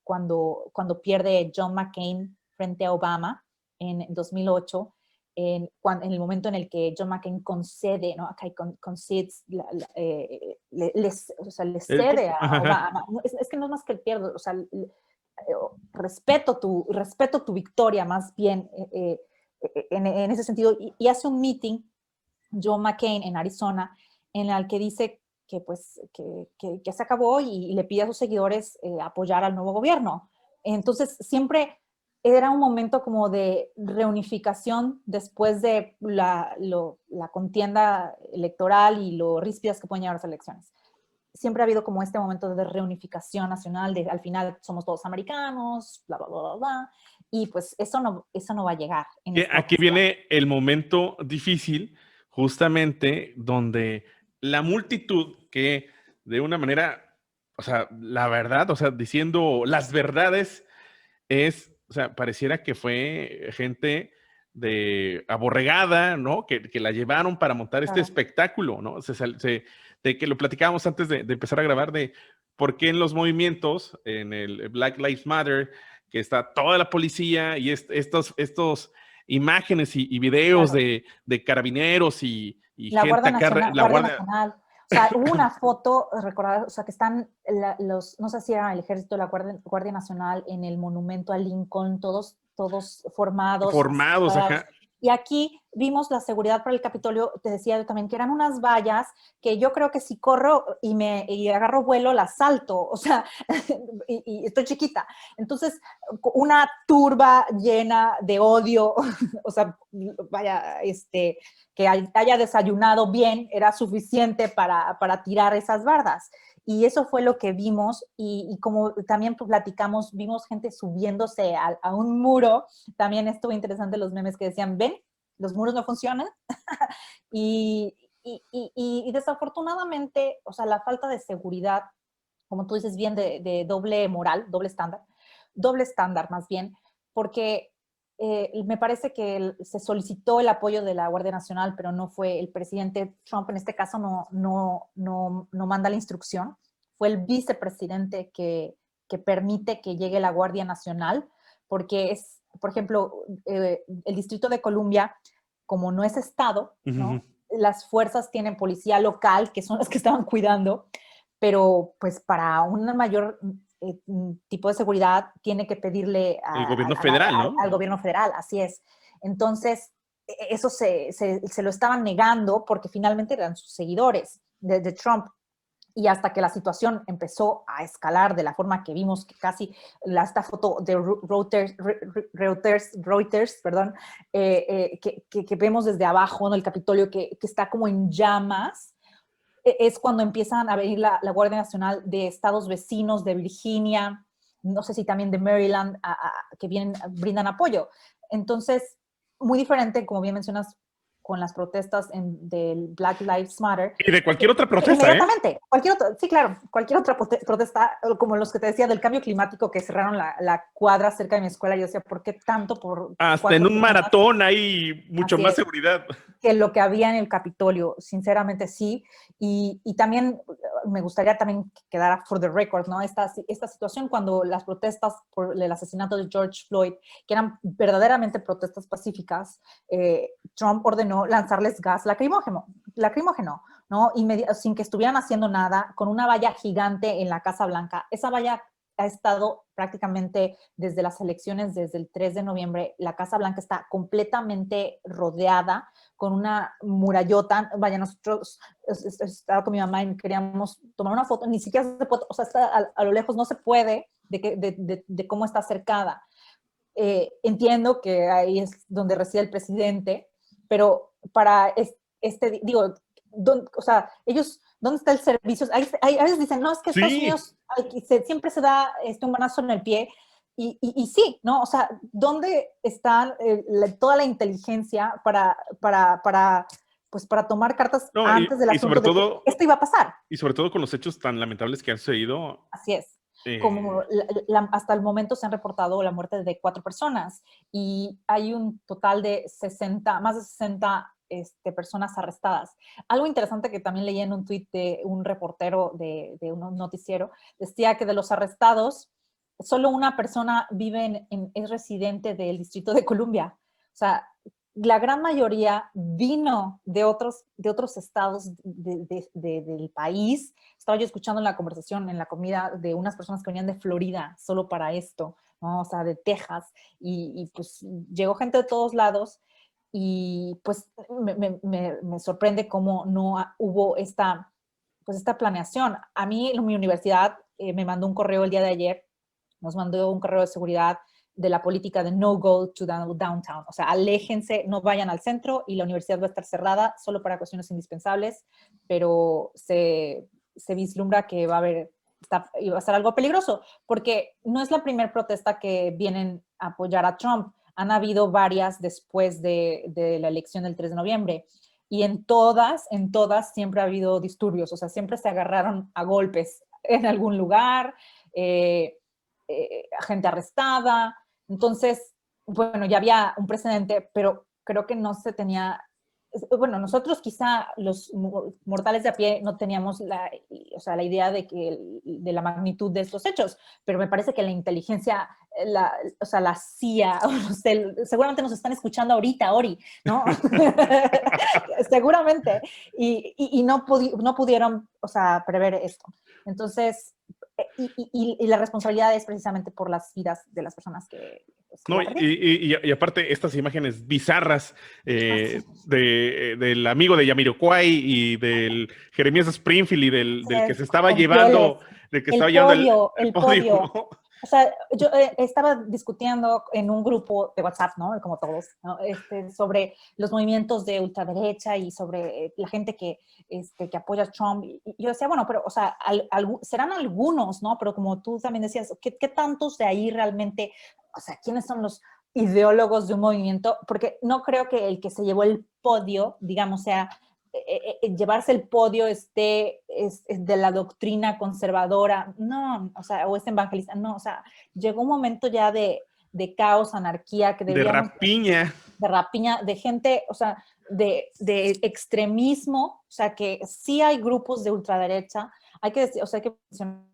cuando pierde John McCain frente a Obama en 2008, en el momento en el que John McCain concede, ¿no? Okay, concedes, le cede a Obama. Es que no es más que el pierde, o sea, respeto tu victoria más bien en ese sentido, y hace un meeting John McCain en Arizona en el que dice que pues que se acabó y le pide a sus seguidores apoyar al nuevo gobierno. Entonces siempre era un momento como de reunificación después de la contienda electoral y lo ríspidas que pueden llevar las elecciones. Siempre ha habido como este momento de reunificación nacional, de al final somos todos americanos, bla, bla, bla, bla, bla, y pues eso no va a llegar. Aquí viene el momento difícil, justamente donde la multitud que de una manera, o sea, la verdad, o sea, diciendo las verdades o sea, pareciera que fue gente aborregada, ¿no? Que la llevaron para montar este espectáculo, ¿no? De que lo platicábamos antes de empezar a grabar, de por qué en los movimientos, en el Black Lives Matter, que está toda la policía y estos imágenes y videos de carabineros y la gente Guardia acá, Nacional, Guardia Nacional. O sea, hubo una foto, recordar, o sea, que están no sé si era el ejército de la Guardia Nacional en el monumento a Lincoln, todos formados. Formados, ajá. Y aquí vimos la seguridad para el Capitolio, te decía yo también, que eran unas vallas que yo creo que si corro y agarro vuelo, las salto, o sea, y estoy chiquita. Entonces, una turba llena de odio, o sea, vaya, que haya desayunado bien, era suficiente para tirar esas bardas. Y eso fue lo que vimos, y como también platicamos, vimos gente subiéndose a un muro. También estuvo interesante los memes que decían, ven, los muros no funcionan. Y desafortunadamente, o sea, la falta de seguridad, como tú dices bien, de doble moral, doble estándar más bien, porque me parece que se solicitó el apoyo de la Guardia Nacional, pero no fue el presidente Trump, en este caso no manda la instrucción, fue el vicepresidente que permite que llegue la Guardia Nacional, porque es, por ejemplo, el Distrito de Columbia, como no es estado, ¿no? Las fuerzas tienen policía local, que son las que estaban cuidando, pero pues para un mayor tipo de seguridad tiene que pedirle el gobierno federal, ¿no? al gobierno federal, así es. Entonces, eso se lo estaban negando porque finalmente eran sus seguidores de Trump. Y hasta que la situación empezó a escalar de la forma que vimos, que casi esta foto de Reuters, perdón, que vemos desde abajo, ¿no? El Capitolio que está como en llamas, es cuando empiezan a venir la Guardia Nacional de estados vecinos, de Virginia, no sé si también de Maryland, que vienen, brindan apoyo. Entonces, muy diferente, como bien mencionas, con las protestas del Black Lives Matter. Y de cualquier otra protesta, Inmediatamente, cualquier otra, sí, claro, cualquier otra protesta, como los que te decía del cambio climático, que cerraron la cuadra cerca de mi escuela. Yo decía, ¿por qué tanto? Hasta en un maratón hay mucho más seguridad que lo que había en el Capitolio, sinceramente sí. Y también me gustaría también que quedara for the record, ¿no? Esta situación cuando las protestas por el asesinato de George Floyd, que eran verdaderamente protestas pacíficas, Trump ordenó lanzarles gas lacrimógeno, ¿no? Sin que estuvieran haciendo nada, con una valla gigante en la Casa Blanca. Esa valla ha estado prácticamente desde las elecciones, desde el 3 de noviembre, la Casa Blanca está completamente rodeada con una murallota. Vaya, nosotros estaba con mi mamá y queríamos tomar una foto, ni siquiera se puede, o sea, a lo lejos no se puede de cómo está cercada. Entiendo que ahí es donde reside el presidente, pero para digo, o sea, ellos, ¿dónde está el servicio? A veces dicen, no, es que Estados Unidos siempre se da un manazo en el pie, y sí, ¿no? O sea, ¿dónde está toda la inteligencia pues para tomar cartas antes del asunto de que esto iba a pasar? Y sobre todo con los hechos tan lamentables que han sucedido. Así es. Como hasta el momento se han reportado la muerte de 4 personas y hay un total de más de 60 personas arrestadas. Algo interesante que también leí en un tuit de un reportero de un noticiero, decía que de los arrestados, solo una persona es residente del Distrito de Columbia. O sea, la gran mayoría vino de otros estados del país. Estaba yo escuchando en la conversación, en la comida, de unas personas que venían de Florida solo para esto, ¿no? O sea, de Texas, y pues llegó gente de todos lados, y pues me sorprende cómo no hubo esta planeación. A mí, mi universidad me mandó un correo el día de ayer, nos mandó un correo de seguridad de la política de no go to downtown, o sea, aléjense, no vayan al centro, y la universidad va a estar cerrada solo para cuestiones indispensables, pero se vislumbra que va a ser algo peligroso, porque no es la primera protesta que vienen a apoyar a Trump. Han habido varias después de la elección del 3 de noviembre, y en todas siempre ha habido disturbios, o sea, siempre se agarraron a golpes en algún lugar, gente arrestada. Entonces, bueno, ya había un precedente, pero creo que no se tenía. Bueno, nosotros quizá los mortales de a pie no teníamos la idea de la magnitud de estos hechos, pero me parece que la inteligencia, la CIA, no sé, seguramente nos están escuchando ahorita, Ori, ¿no? Seguramente, y no pudieron, o sea, prever esto. Entonces, y la responsabilidad es precisamente por las vidas de las personas que No, y aparte, estas imágenes bizarras del amigo de Jamiroquai y del Jeremías Springfield y del que se estaba llevando, del que estaba llevando el podio, ¿no? O sea, yo estaba discutiendo en un grupo de WhatsApp, ¿no? Como todos, ¿no? Sobre los movimientos de ultraderecha y sobre la gente que apoya a Trump. Y yo decía, bueno, pero, o sea, serán algunos, ¿no? Pero como tú también decías, ¿qué tantos de ahí realmente, o sea, quiénes son los ideólogos de un movimiento? Porque no creo que el que se llevó el podio, digamos, sea llevarse el podio es de la doctrina conservadora, no, o sea, o es evangelista, no, o sea, llegó un momento ya de caos, anarquía, que deberíamos... De rapiña, de gente, o sea, de extremismo, o sea, que sí hay grupos de ultraderecha, hay que decir, o sea, hay que mencionar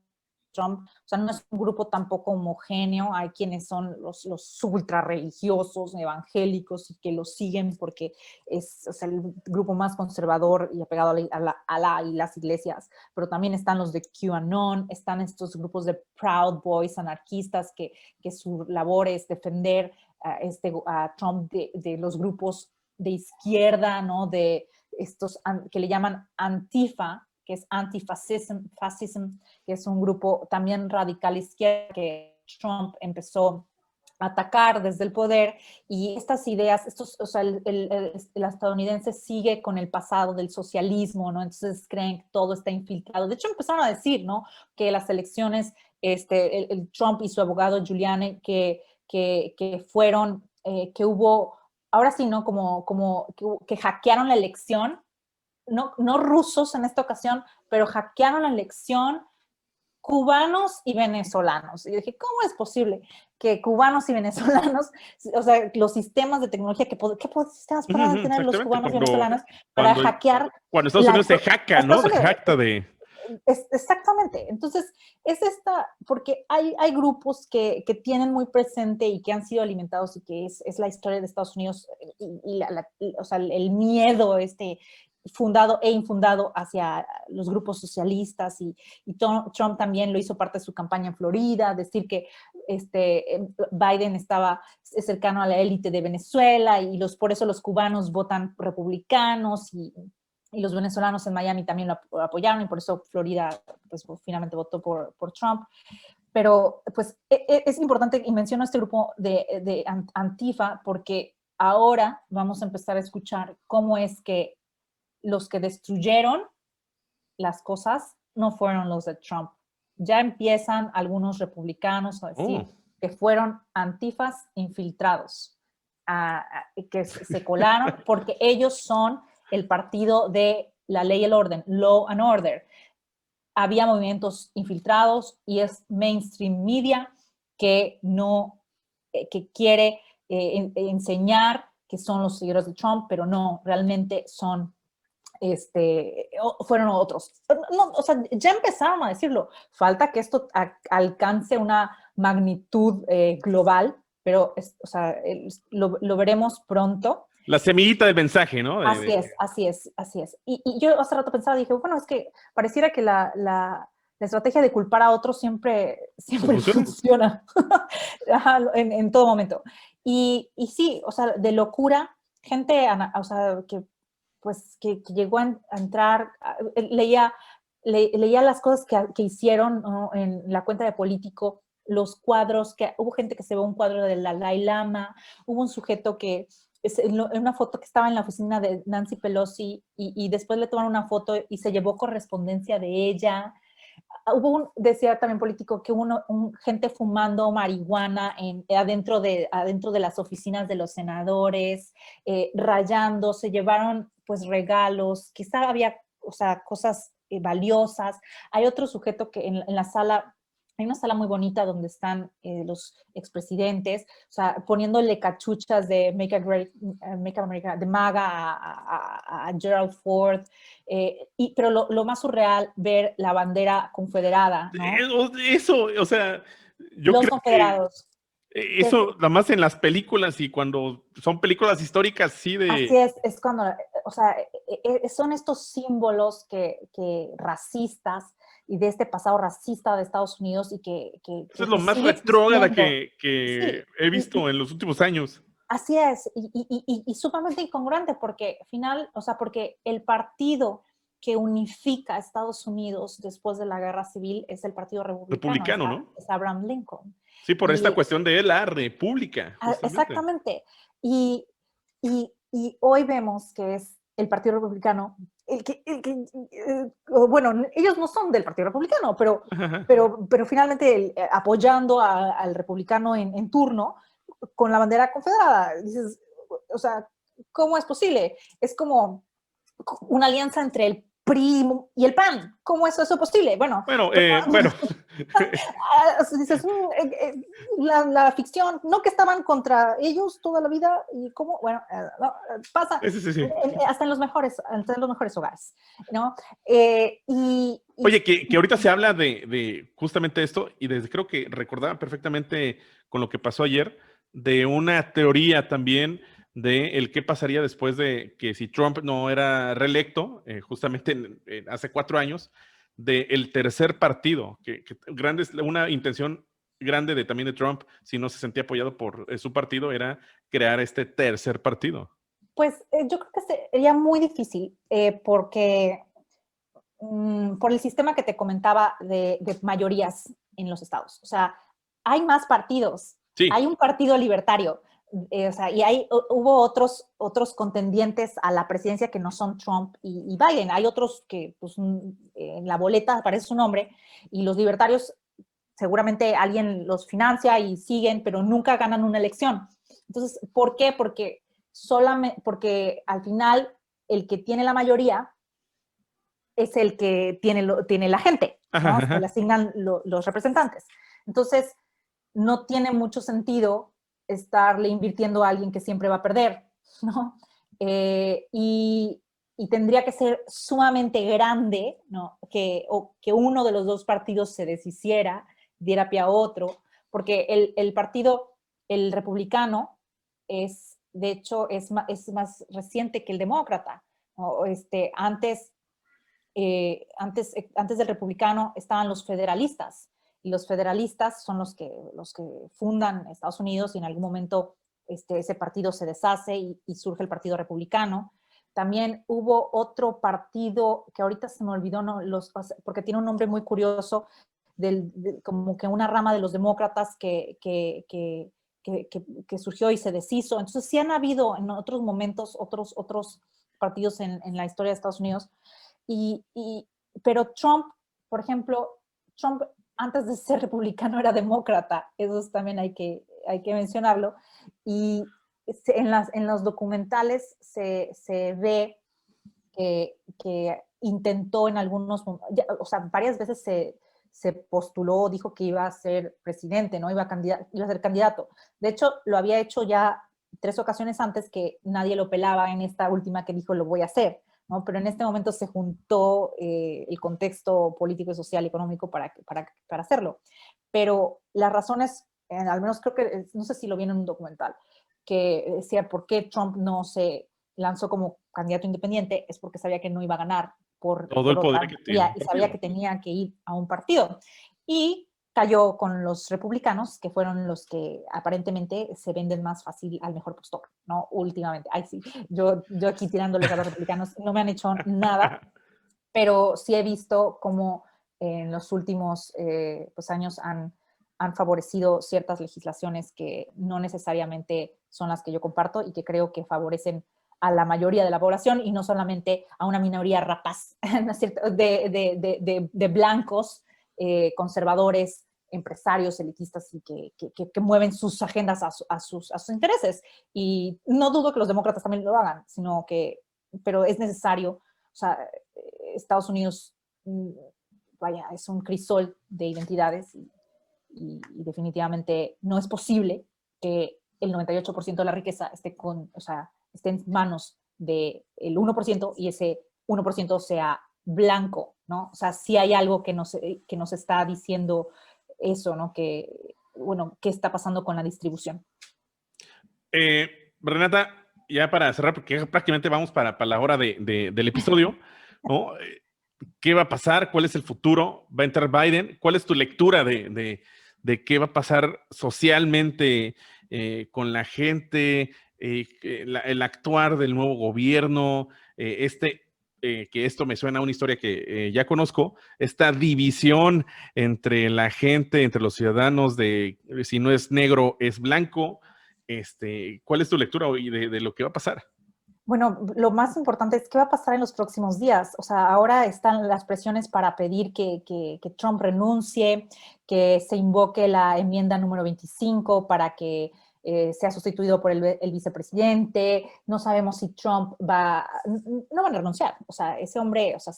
Trump, o sea, no es un grupo tampoco homogéneo, hay quienes son los ultra religiosos, evangélicos, y que lo siguen porque es, o sea, el grupo más conservador y apegado a las iglesias, pero también están los de QAnon, están estos grupos de Proud Boys anarquistas que su labor es defender a Trump de los grupos de izquierda, ¿no? De estos que le llaman Antifa, que es Antifascism, que es un grupo también radical izquierda que Trump empezó a atacar desde el poder, y estas ideas, o sea, el estadounidense sigue con el pasado del socialismo, ¿no? Entonces creen que todo está infiltrado. De hecho, empezaron a decir, ¿no? Que las elecciones, el Trump y su abogado Giuliani, que fueron, que hubo, ahora sí, ¿no? Como que hackearon la elección, no rusos en esta ocasión, pero hackearon la elección cubanos y venezolanos. Y dije, ¿cómo es posible que cubanos y venezolanos, o sea, los sistemas de tecnología, ¿qué sistemas puedan tener los cubanos y venezolanos para hackear? Cuando Estados Unidos se hacka, ¿no? Se jacta de... Exactamente. Entonces, es porque hay grupos que tienen muy presente y que han sido alimentados, y que es la historia de Estados Unidos y o sea, el miedo fundado e infundado hacia los grupos socialistas, y Trump también lo hizo parte de su campaña en Florida, decir que Biden estaba cercano a la élite de Venezuela, y por eso los cubanos votan republicanos, y los venezolanos en Miami también lo apoyaron, y por eso Florida pues, finalmente votó por Trump. Pero pues es importante, y menciono este grupo de Antifa, porque ahora vamos a empezar a escuchar cómo es que los que destruyeron las cosas no fueron los de Trump. Ya empiezan algunos republicanos a decir que fueron antifas infiltrados, que se colaron porque ellos son el partido de la ley y el orden, law and order. Había movimientos infiltrados, y es mainstream media que no, que quiere enseñar que son los seguidores de Trump, pero no, realmente son fueron otros. No, o sea, ya empezaron a decirlo. Falta que esto alcance una magnitud global, pero o sea, lo veremos pronto. La semillita del mensaje, ¿no? Así es. Y yo hace rato pensaba, dije, bueno, es que pareciera que la estrategia de culpar a otros siempre funciona en todo momento. Y sí, o sea, de locura, gente, o sea, que llegó a entrar, leía las cosas que hicieron, ¿no? En la cuenta de Político, los cuadros, que hubo gente que se ve un cuadro del Dalai Lama, hubo un sujeto que, en una foto, que estaba en la oficina de Nancy Pelosi, y después le tomaron una foto y se llevó correspondencia de ella. Decía también Político, que hubo gente fumando marihuana adentro de las oficinas de los senadores, rayando, se llevaron pues regalos, quizá había, o sea, cosas valiosas. Hay otro sujeto que en la sala, hay una sala muy bonita donde están los expresidentes, o sea, poniéndole cachuchas de Make America, de MAGA a Gerald Ford, pero lo más surreal, ver la bandera confederada, ¿no? Eso, o sea, yo los creo confederados. que eso, nada más en las películas, y cuando son películas históricas, sí de... Así es cuando, o sea, son estos símbolos que racistas, y de este pasado racista de Estados Unidos y Eso es lo más sigue retrógrada existiendo. que Sí, he visto en los últimos años. así es, y sumamente incongruente porque al final, o sea, porque el partido que unifica a Estados Unidos después de la Guerra Civil es el Partido Republicano, Republicano, ¿no? es Abraham Lincoln. Sí, por esta Y cuestión de la república, justamente. exactamente. Y hoy vemos que es el Partido Republicano, bueno, ellos no son del Partido Republicano, Ajá. pero finalmente apoyando al republicano en turno con la bandera confederada. Dices, o sea, ¿cómo es posible? Es como una alianza entre el PRI y el PAN. ¿Cómo es eso posible? Bueno, Bueno, pero, bueno. dices, la ficción, no que estaban contra ellos toda la vida y cómo, bueno, no, pasa Sí. hasta en los mejores hogares, ¿no? Oye, que ahorita se habla de justamente esto, y desde creo que recordaba perfectamente con lo que pasó ayer, de una teoría también de el qué pasaría después de que si Trump no era reelecto, justamente hace 4 años, del tercer partido, una intención grande también de Trump, si no se sentía apoyado por su partido, era crear este tercer partido. Pues yo creo que sería muy difícil porque por el sistema que te comentaba de mayorías en los estados. O sea, hay más partidos. Hay Sí, un partido libertario. O sea, y hubo otros contendientes a la presidencia que no son Trump y Biden. Hay otros que pues, en la boleta aparece su nombre y los libertarios seguramente alguien los financia y siguen, pero nunca ganan una elección. Entonces, ¿por qué? Porque al final el que tiene la mayoría es el que tiene la gente, ¿no? Se le ajá. asignan los representantes. Entonces, no tiene mucho sentido estarle invirtiendo a alguien que siempre va a perder, ¿no? Y tendría que ser sumamente grande, ¿no? Que uno de los dos partidos se deshiciera, diera pie a otro, porque el partido, el republicano, de hecho, es más reciente que el demócrata, ¿no? Antes del republicano estaban los federalistas, y los federalistas son los que fundan Estados Unidos y en algún momento ese partido se deshace y surge el Partido Republicano. También hubo otro partido que ahorita se me olvidó, ¿no? Porque tiene un nombre muy curioso, como que una rama de los demócratas que surgió y se deshizo. Entonces sí han habido en otros momentos otros partidos en la historia de Estados Unidos. Y, y, pero Trump, por ejemplo, Trump antes de ser republicano era demócrata, eso también hay que mencionarlo, y en los documentales se ve que intentó en algunos, o sea, varias veces se postuló, dijo que iba a ser presidente, ¿no? Iba a ser candidato. De hecho, lo había hecho ya 3 ocasiones antes que nadie lo pelaba en esta última que dijo lo voy a hacer, ¿no? Pero en este momento se juntó el contexto político, social y económico para hacerlo. Pero las razones, al menos creo que, no sé si lo vi en un documental, que decía por qué Trump no se lanzó como candidato independiente, es porque sabía que no iba a ganar Todo por el poder otra que tiene vía un y sabía partido. que tenía que ir a un partido. Y cayó con los republicanos, que fueron los que aparentemente se venden más fácil al mejor postor, ¿no? Últimamente. Ay, sí, yo aquí tirándoles a los republicanos, no me han hecho nada, pero sí he visto cómo en los últimos pues, años han favorecido ciertas legislaciones que no necesariamente son las que yo comparto y que creo que favorecen a la mayoría de la población y no solamente a una minoría rapaz ¿no es cierto? De blancos, conservadores, empresarios, elitistas y que mueven sus agendas a sus intereses. Y no dudo que los demócratas también lo hagan, pero es necesario, o sea, Estados Unidos, vaya, es un crisol de identidades y definitivamente no es posible que el 98% de la riqueza esté en manos del 1% y ese 1% sea blanco, ¿no? O sea, sí hay algo que nos está diciendo eso, ¿no? Bueno, ¿qué está pasando con la distribución? Renata, ya para cerrar, porque prácticamente vamos para la hora del episodio, ¿no? ¿Qué va a pasar? ¿Cuál es el futuro? ¿Va a entrar Biden? ¿Cuál es tu lectura de qué va a pasar socialmente con la gente, el actuar del nuevo gobierno, que esto me suena a una historia que ya conozco, esta división entre la gente, entre los ciudadanos de si no es negro, es blanco? ¿Cuál es tu lectura hoy de lo que va a pasar? Bueno, lo más importante es qué va a pasar en los próximos días. O sea, ahora están las presiones para pedir que Trump renuncie, que se invoque la enmienda número 25 para que sea sustituido por el vicepresidente. No sabemos si Trump no van a renunciar. O sea, ese hombre, o sea,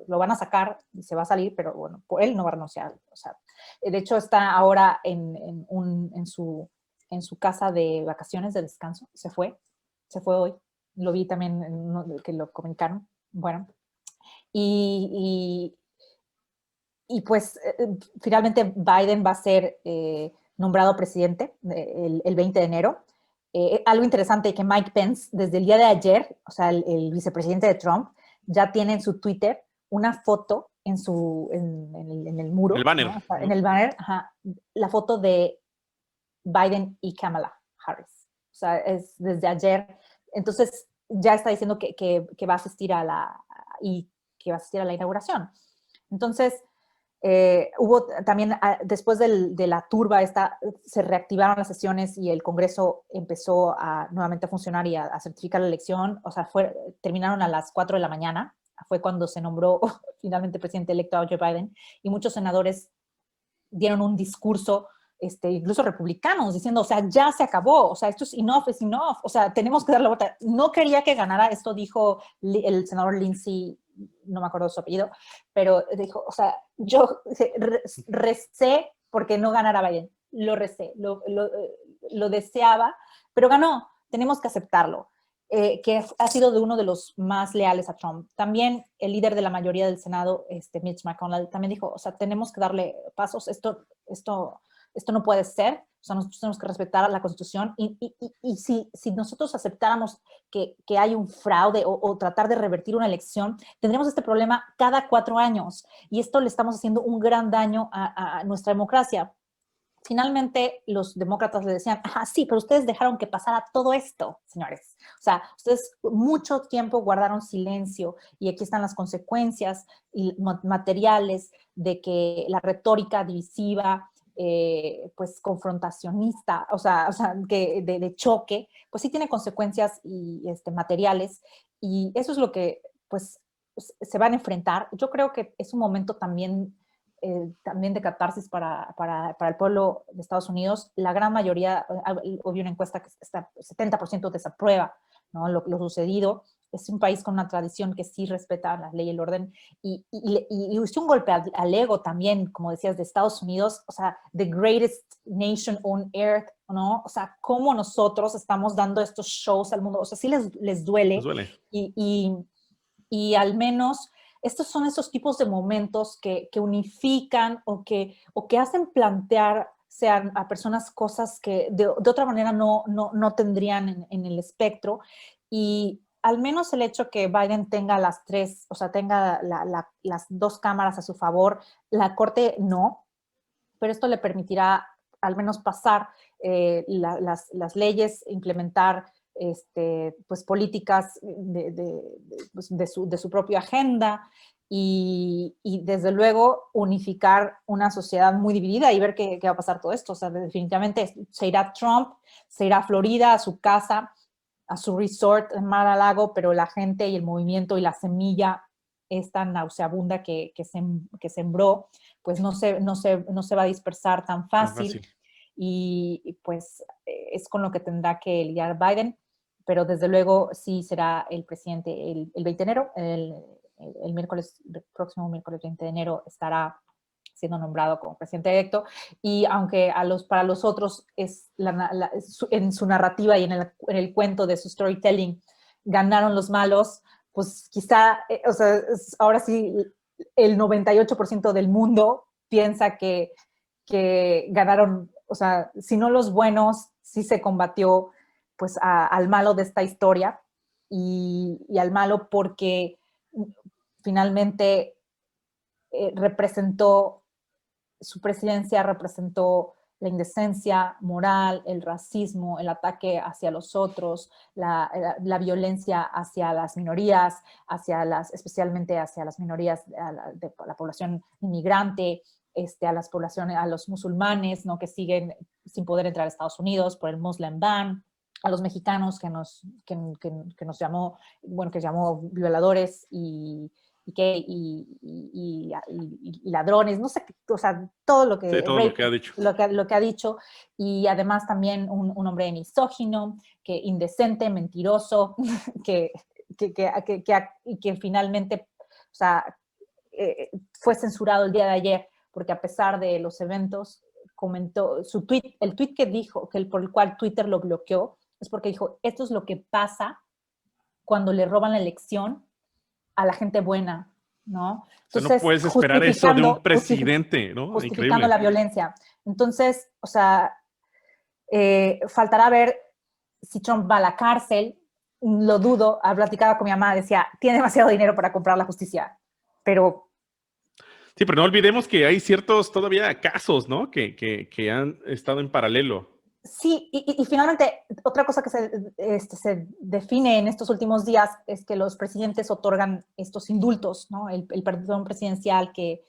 lo van a sacar y se va a salir, pero bueno, él no va a renunciar. O sea, de hecho está ahora en su casa de vacaciones, de descanso. Se fue hoy. Lo vi también que lo comunicaron. Bueno, y, pues finalmente Biden va a ser nombrado presidente el 20 de enero. Algo interesante es que Mike Pence, desde el día de ayer, o sea, el vicepresidente de Trump, ya tiene en su Twitter una foto en el muro, El banner. ¿no? O sea, en el banner, ajá, la foto de Biden y Kamala Harris. O sea, es desde ayer. Entonces, ya está diciendo que va a asistir que va a asistir a la inauguración. Entonces, hubo también, después de la turba esta, se reactivaron las sesiones y el Congreso empezó nuevamente a funcionar y a certificar la elección. O sea, terminaron a las 4 de la mañana. Fue cuando se nombró finalmente presidente electo a Joe Biden. Y muchos senadores dieron un discurso, incluso republicanos, diciendo, o sea, ya se acabó, o sea, esto es enough, o sea, tenemos que dar la vuelta. No quería que ganara, esto dijo el senador Lindsey, no me acuerdo su apellido, pero dijo, o sea, yo recé porque no ganara Biden, lo recé, lo deseaba, pero ganó, tenemos que aceptarlo. Que ha sido de uno de los más leales a Trump. También el líder de la mayoría del Senado, Mitch McConnell, también dijo, o sea, tenemos que darle pasos, esto no puede ser, o sea, nosotros tenemos que respetar la Constitución y si nosotros aceptáramos que hay un fraude o tratar de revertir una elección, tendremos este problema cada 4 años y esto le estamos haciendo un gran daño a nuestra democracia. Finalmente, los demócratas le decían, sí, pero ustedes dejaron que pasara todo esto, señores. O sea, ustedes mucho tiempo guardaron silencio y aquí están las consecuencias materiales de que la retórica divisiva, pues confrontacionista, o sea que de choque, pues sí tiene consecuencias materiales y eso es lo que pues se van a enfrentar. Yo creo que es un momento también de catarsis para el pueblo de Estados Unidos. La gran mayoría, obvio una encuesta que está 70% desaprueba, ¿no? lo sucedido. Es un país con una tradición que sí respeta la ley y el orden y es un golpe al ego también, como decías, de Estados Unidos, o sea, the greatest nation on earth, ¿no? O sea, cómo nosotros estamos dando estos shows al mundo, o sea, sí les duele. Les duele. Y al menos estos son esos tipos de momentos que unifican o que hacen plantear a personas cosas que de otra manera no tendrían en el espectro. Y al menos el hecho que Biden tenga las tres, o sea, tenga las dos cámaras a su favor, la Corte no, pero esto le permitirá al menos pasar las leyes, implementar pues políticas de su propia agenda y desde luego unificar una sociedad muy dividida y ver qué va a pasar todo esto. O sea, definitivamente se irá Trump, se irá a Florida, a su casa, a su resort en Mar-a-Lago, pero la gente y el movimiento y la semilla esta nauseabunda que sembró, pues no se va a dispersar tan fácil. Y pues es con lo que tendrá que lidiar Biden, pero desde luego sí será el presidente el 20 de enero, el próximo miércoles 20 de enero estará siendo nombrado como presidente electo, y aunque para los otros es en su narrativa y en el cuento de su storytelling ganaron los malos, pues quizá, o sea, ahora sí el 98% del mundo piensa que ganaron, o sea, si no los buenos, sí se combatió pues al malo de esta historia y al malo porque finalmente su presidencia representó la indecencia moral, el racismo, el ataque hacia los otros, la violencia hacia las minorías, especialmente hacia las minorías de la población inmigrante, a los musulmanes, ¿no? Que siguen sin poder entrar a Estados Unidos por el Muslim ban, a los mexicanos que nos llamó violadores y ladrones, no sé, o sea, todo lo que, sí, todo lo que ha dicho. Lo que ha dicho, y además también un hombre misógino, indecente, mentiroso, que finalmente, o sea, fue censurado el día de ayer, porque a pesar de los eventos, comentó el tweet que dijo, por el cual Twitter lo bloqueó, es porque dijo, esto es lo que pasa cuando le roban la elección a la gente buena, ¿no? Entonces, no puedes esperar eso de un presidente, ¿no? Justificando Increíble. la violencia. Entonces, o sea, faltará ver si Trump va a la cárcel. Lo dudo. Platicaba con mi mamá, decía, tiene demasiado dinero para comprar la justicia, pero... Sí, pero no olvidemos que hay ciertos todavía casos, ¿no? Que han estado en paralelo. Sí, y finalmente, otra cosa que se define en estos últimos días es que los presidentes otorgan estos indultos, ¿no? El perdón presidencial que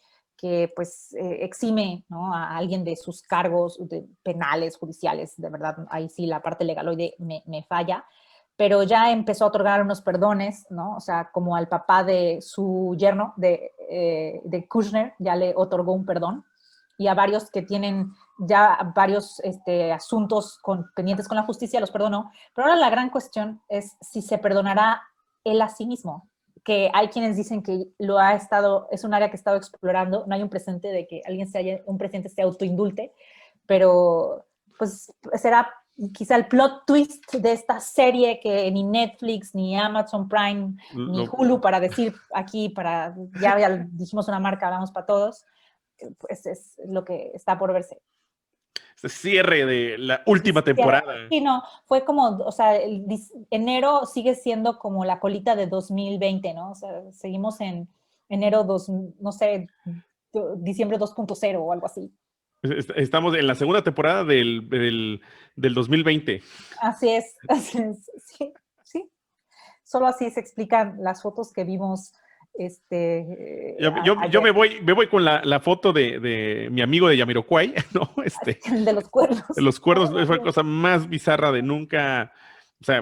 pues exime, ¿no? A alguien de sus cargos penales, judiciales. De verdad, ahí sí la parte legal hoy me falla, pero ya empezó a otorgar unos perdones, ¿no? O sea, como al papá de su yerno, de Kushner, ya le otorgó un perdón, y a varios que tienen ya varios asuntos pendientes con la justicia, los perdonó. Pero ahora la gran cuestión es si se perdonará él a sí mismo, que hay quienes dicen que es un área que ha estado explorando, no hay un precedente de que un presidente se autoindulte, pero pues será quizá el plot twist de esta serie que ni Netflix, ni Amazon Prime, ni Hulu, para decir aquí, ya dijimos una marca, hablamos para todos, pues es lo que está por verse. Este cierre de la última temporada. Sí, no, fue como, o sea, enero sigue siendo como la colita de 2020, ¿no? O sea, seguimos en enero, no sé, diciembre 2.0 o algo así. Estamos en la segunda temporada del 2020. Así es, sí, sí. Solo así se explican las fotos que vimos. Yo me voy con la foto de mi amigo de Jamiroquai, ¿no? De los cuernos. De los cuernos fue la cosa más bizarra de nunca. O sea,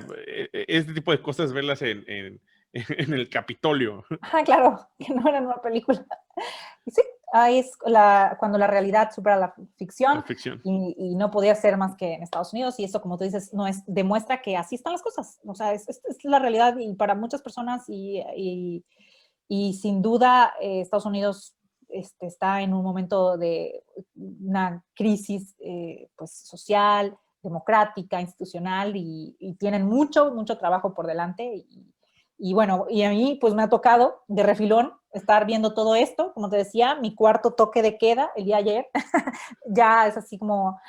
este tipo de cosas verlas en el Capitolio. Claro, que no era una película. Y sí, ahí es cuando la realidad supera la ficción. La ficción. Y no podía ser más que en Estados Unidos, y eso, como tú dices, demuestra que así están las cosas. O sea, es la realidad, y para muchas personas, y sin duda Estados Unidos está en un momento de una crisis pues, social, democrática, institucional, y tienen mucho trabajo por delante. Y bueno, y a mí pues me ha tocado de refilón estar viendo todo esto, como te decía, mi cuarto toque de queda el día de ayer, ya es así como,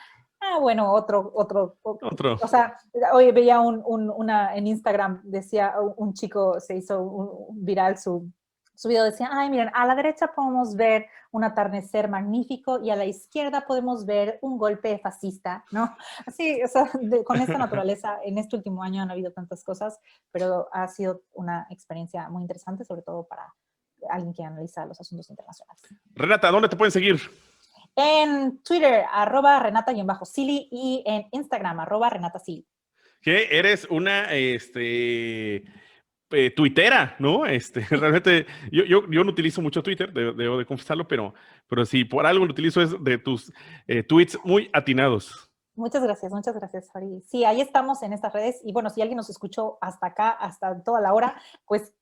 bueno, otro. O sea, hoy veía en Instagram, decía un chico, se hizo viral su video, decía, miren, a la derecha podemos ver un atardecer magnífico y a la izquierda podemos ver un golpe fascista, ¿no? Así, o sea, con esta naturaleza, en este último año han habido tantas cosas, pero ha sido una experiencia muy interesante, sobre todo para alguien que analiza los asuntos internacionales. Renata, ¿dónde te pueden seguir? En Twitter, @Renata_Silly, y en Instagram, @RenataSilly. Que eres una, tuitera, ¿no? Realmente, yo no utilizo mucho Twitter, debo de confesarlo, pero si por algo lo utilizo es de tus tweets muy atinados. Muchas gracias, Fari. Sí, ahí estamos en estas redes, y bueno, si alguien nos escuchó hasta acá, hasta toda la hora, pues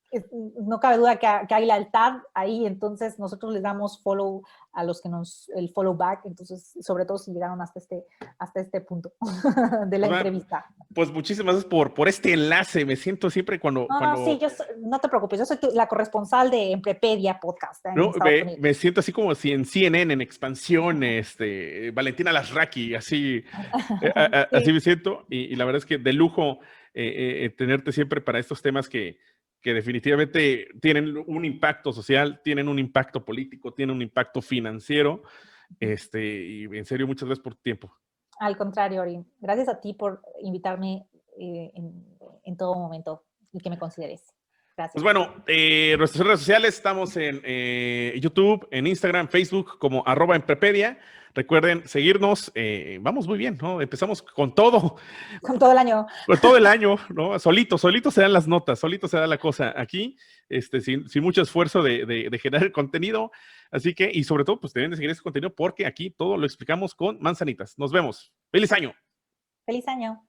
no cabe duda que hay lealtad ahí, entonces nosotros les damos follow a los que el follow back, entonces, sobre todo si llegaron hasta este punto de la entrevista. Pues muchísimas gracias por este enlace, me siento siempre cuando... Sí, no te preocupes, yo soy la corresponsal de Emprepedia Podcast en Estados Unidos. Me siento así como si en CNN, en Expansión, Valentina Lasraki, así, así me siento, y la verdad es que de lujo tenerte siempre para estos temas que que definitivamente tienen un impacto social, tienen un impacto político, tienen un impacto financiero. Y en serio, muchas gracias por tu tiempo. Al contrario, Ori, gracias a ti por invitarme en todo momento y que me consideres. Gracias. Pues bueno, nuestras redes sociales estamos en YouTube, en Instagram, Facebook como @Emprepedia. Recuerden seguirnos, vamos muy bien, ¿no? Empezamos con todo. Con todo el año. Con todo el año, ¿no? Solito se dan las notas, solito se da la cosa aquí, sin mucho esfuerzo de generar el contenido. Así que, y sobre todo, pues deben de seguir ese contenido porque aquí todo lo explicamos con manzanitas. Nos vemos. ¡Feliz año! ¡Feliz año!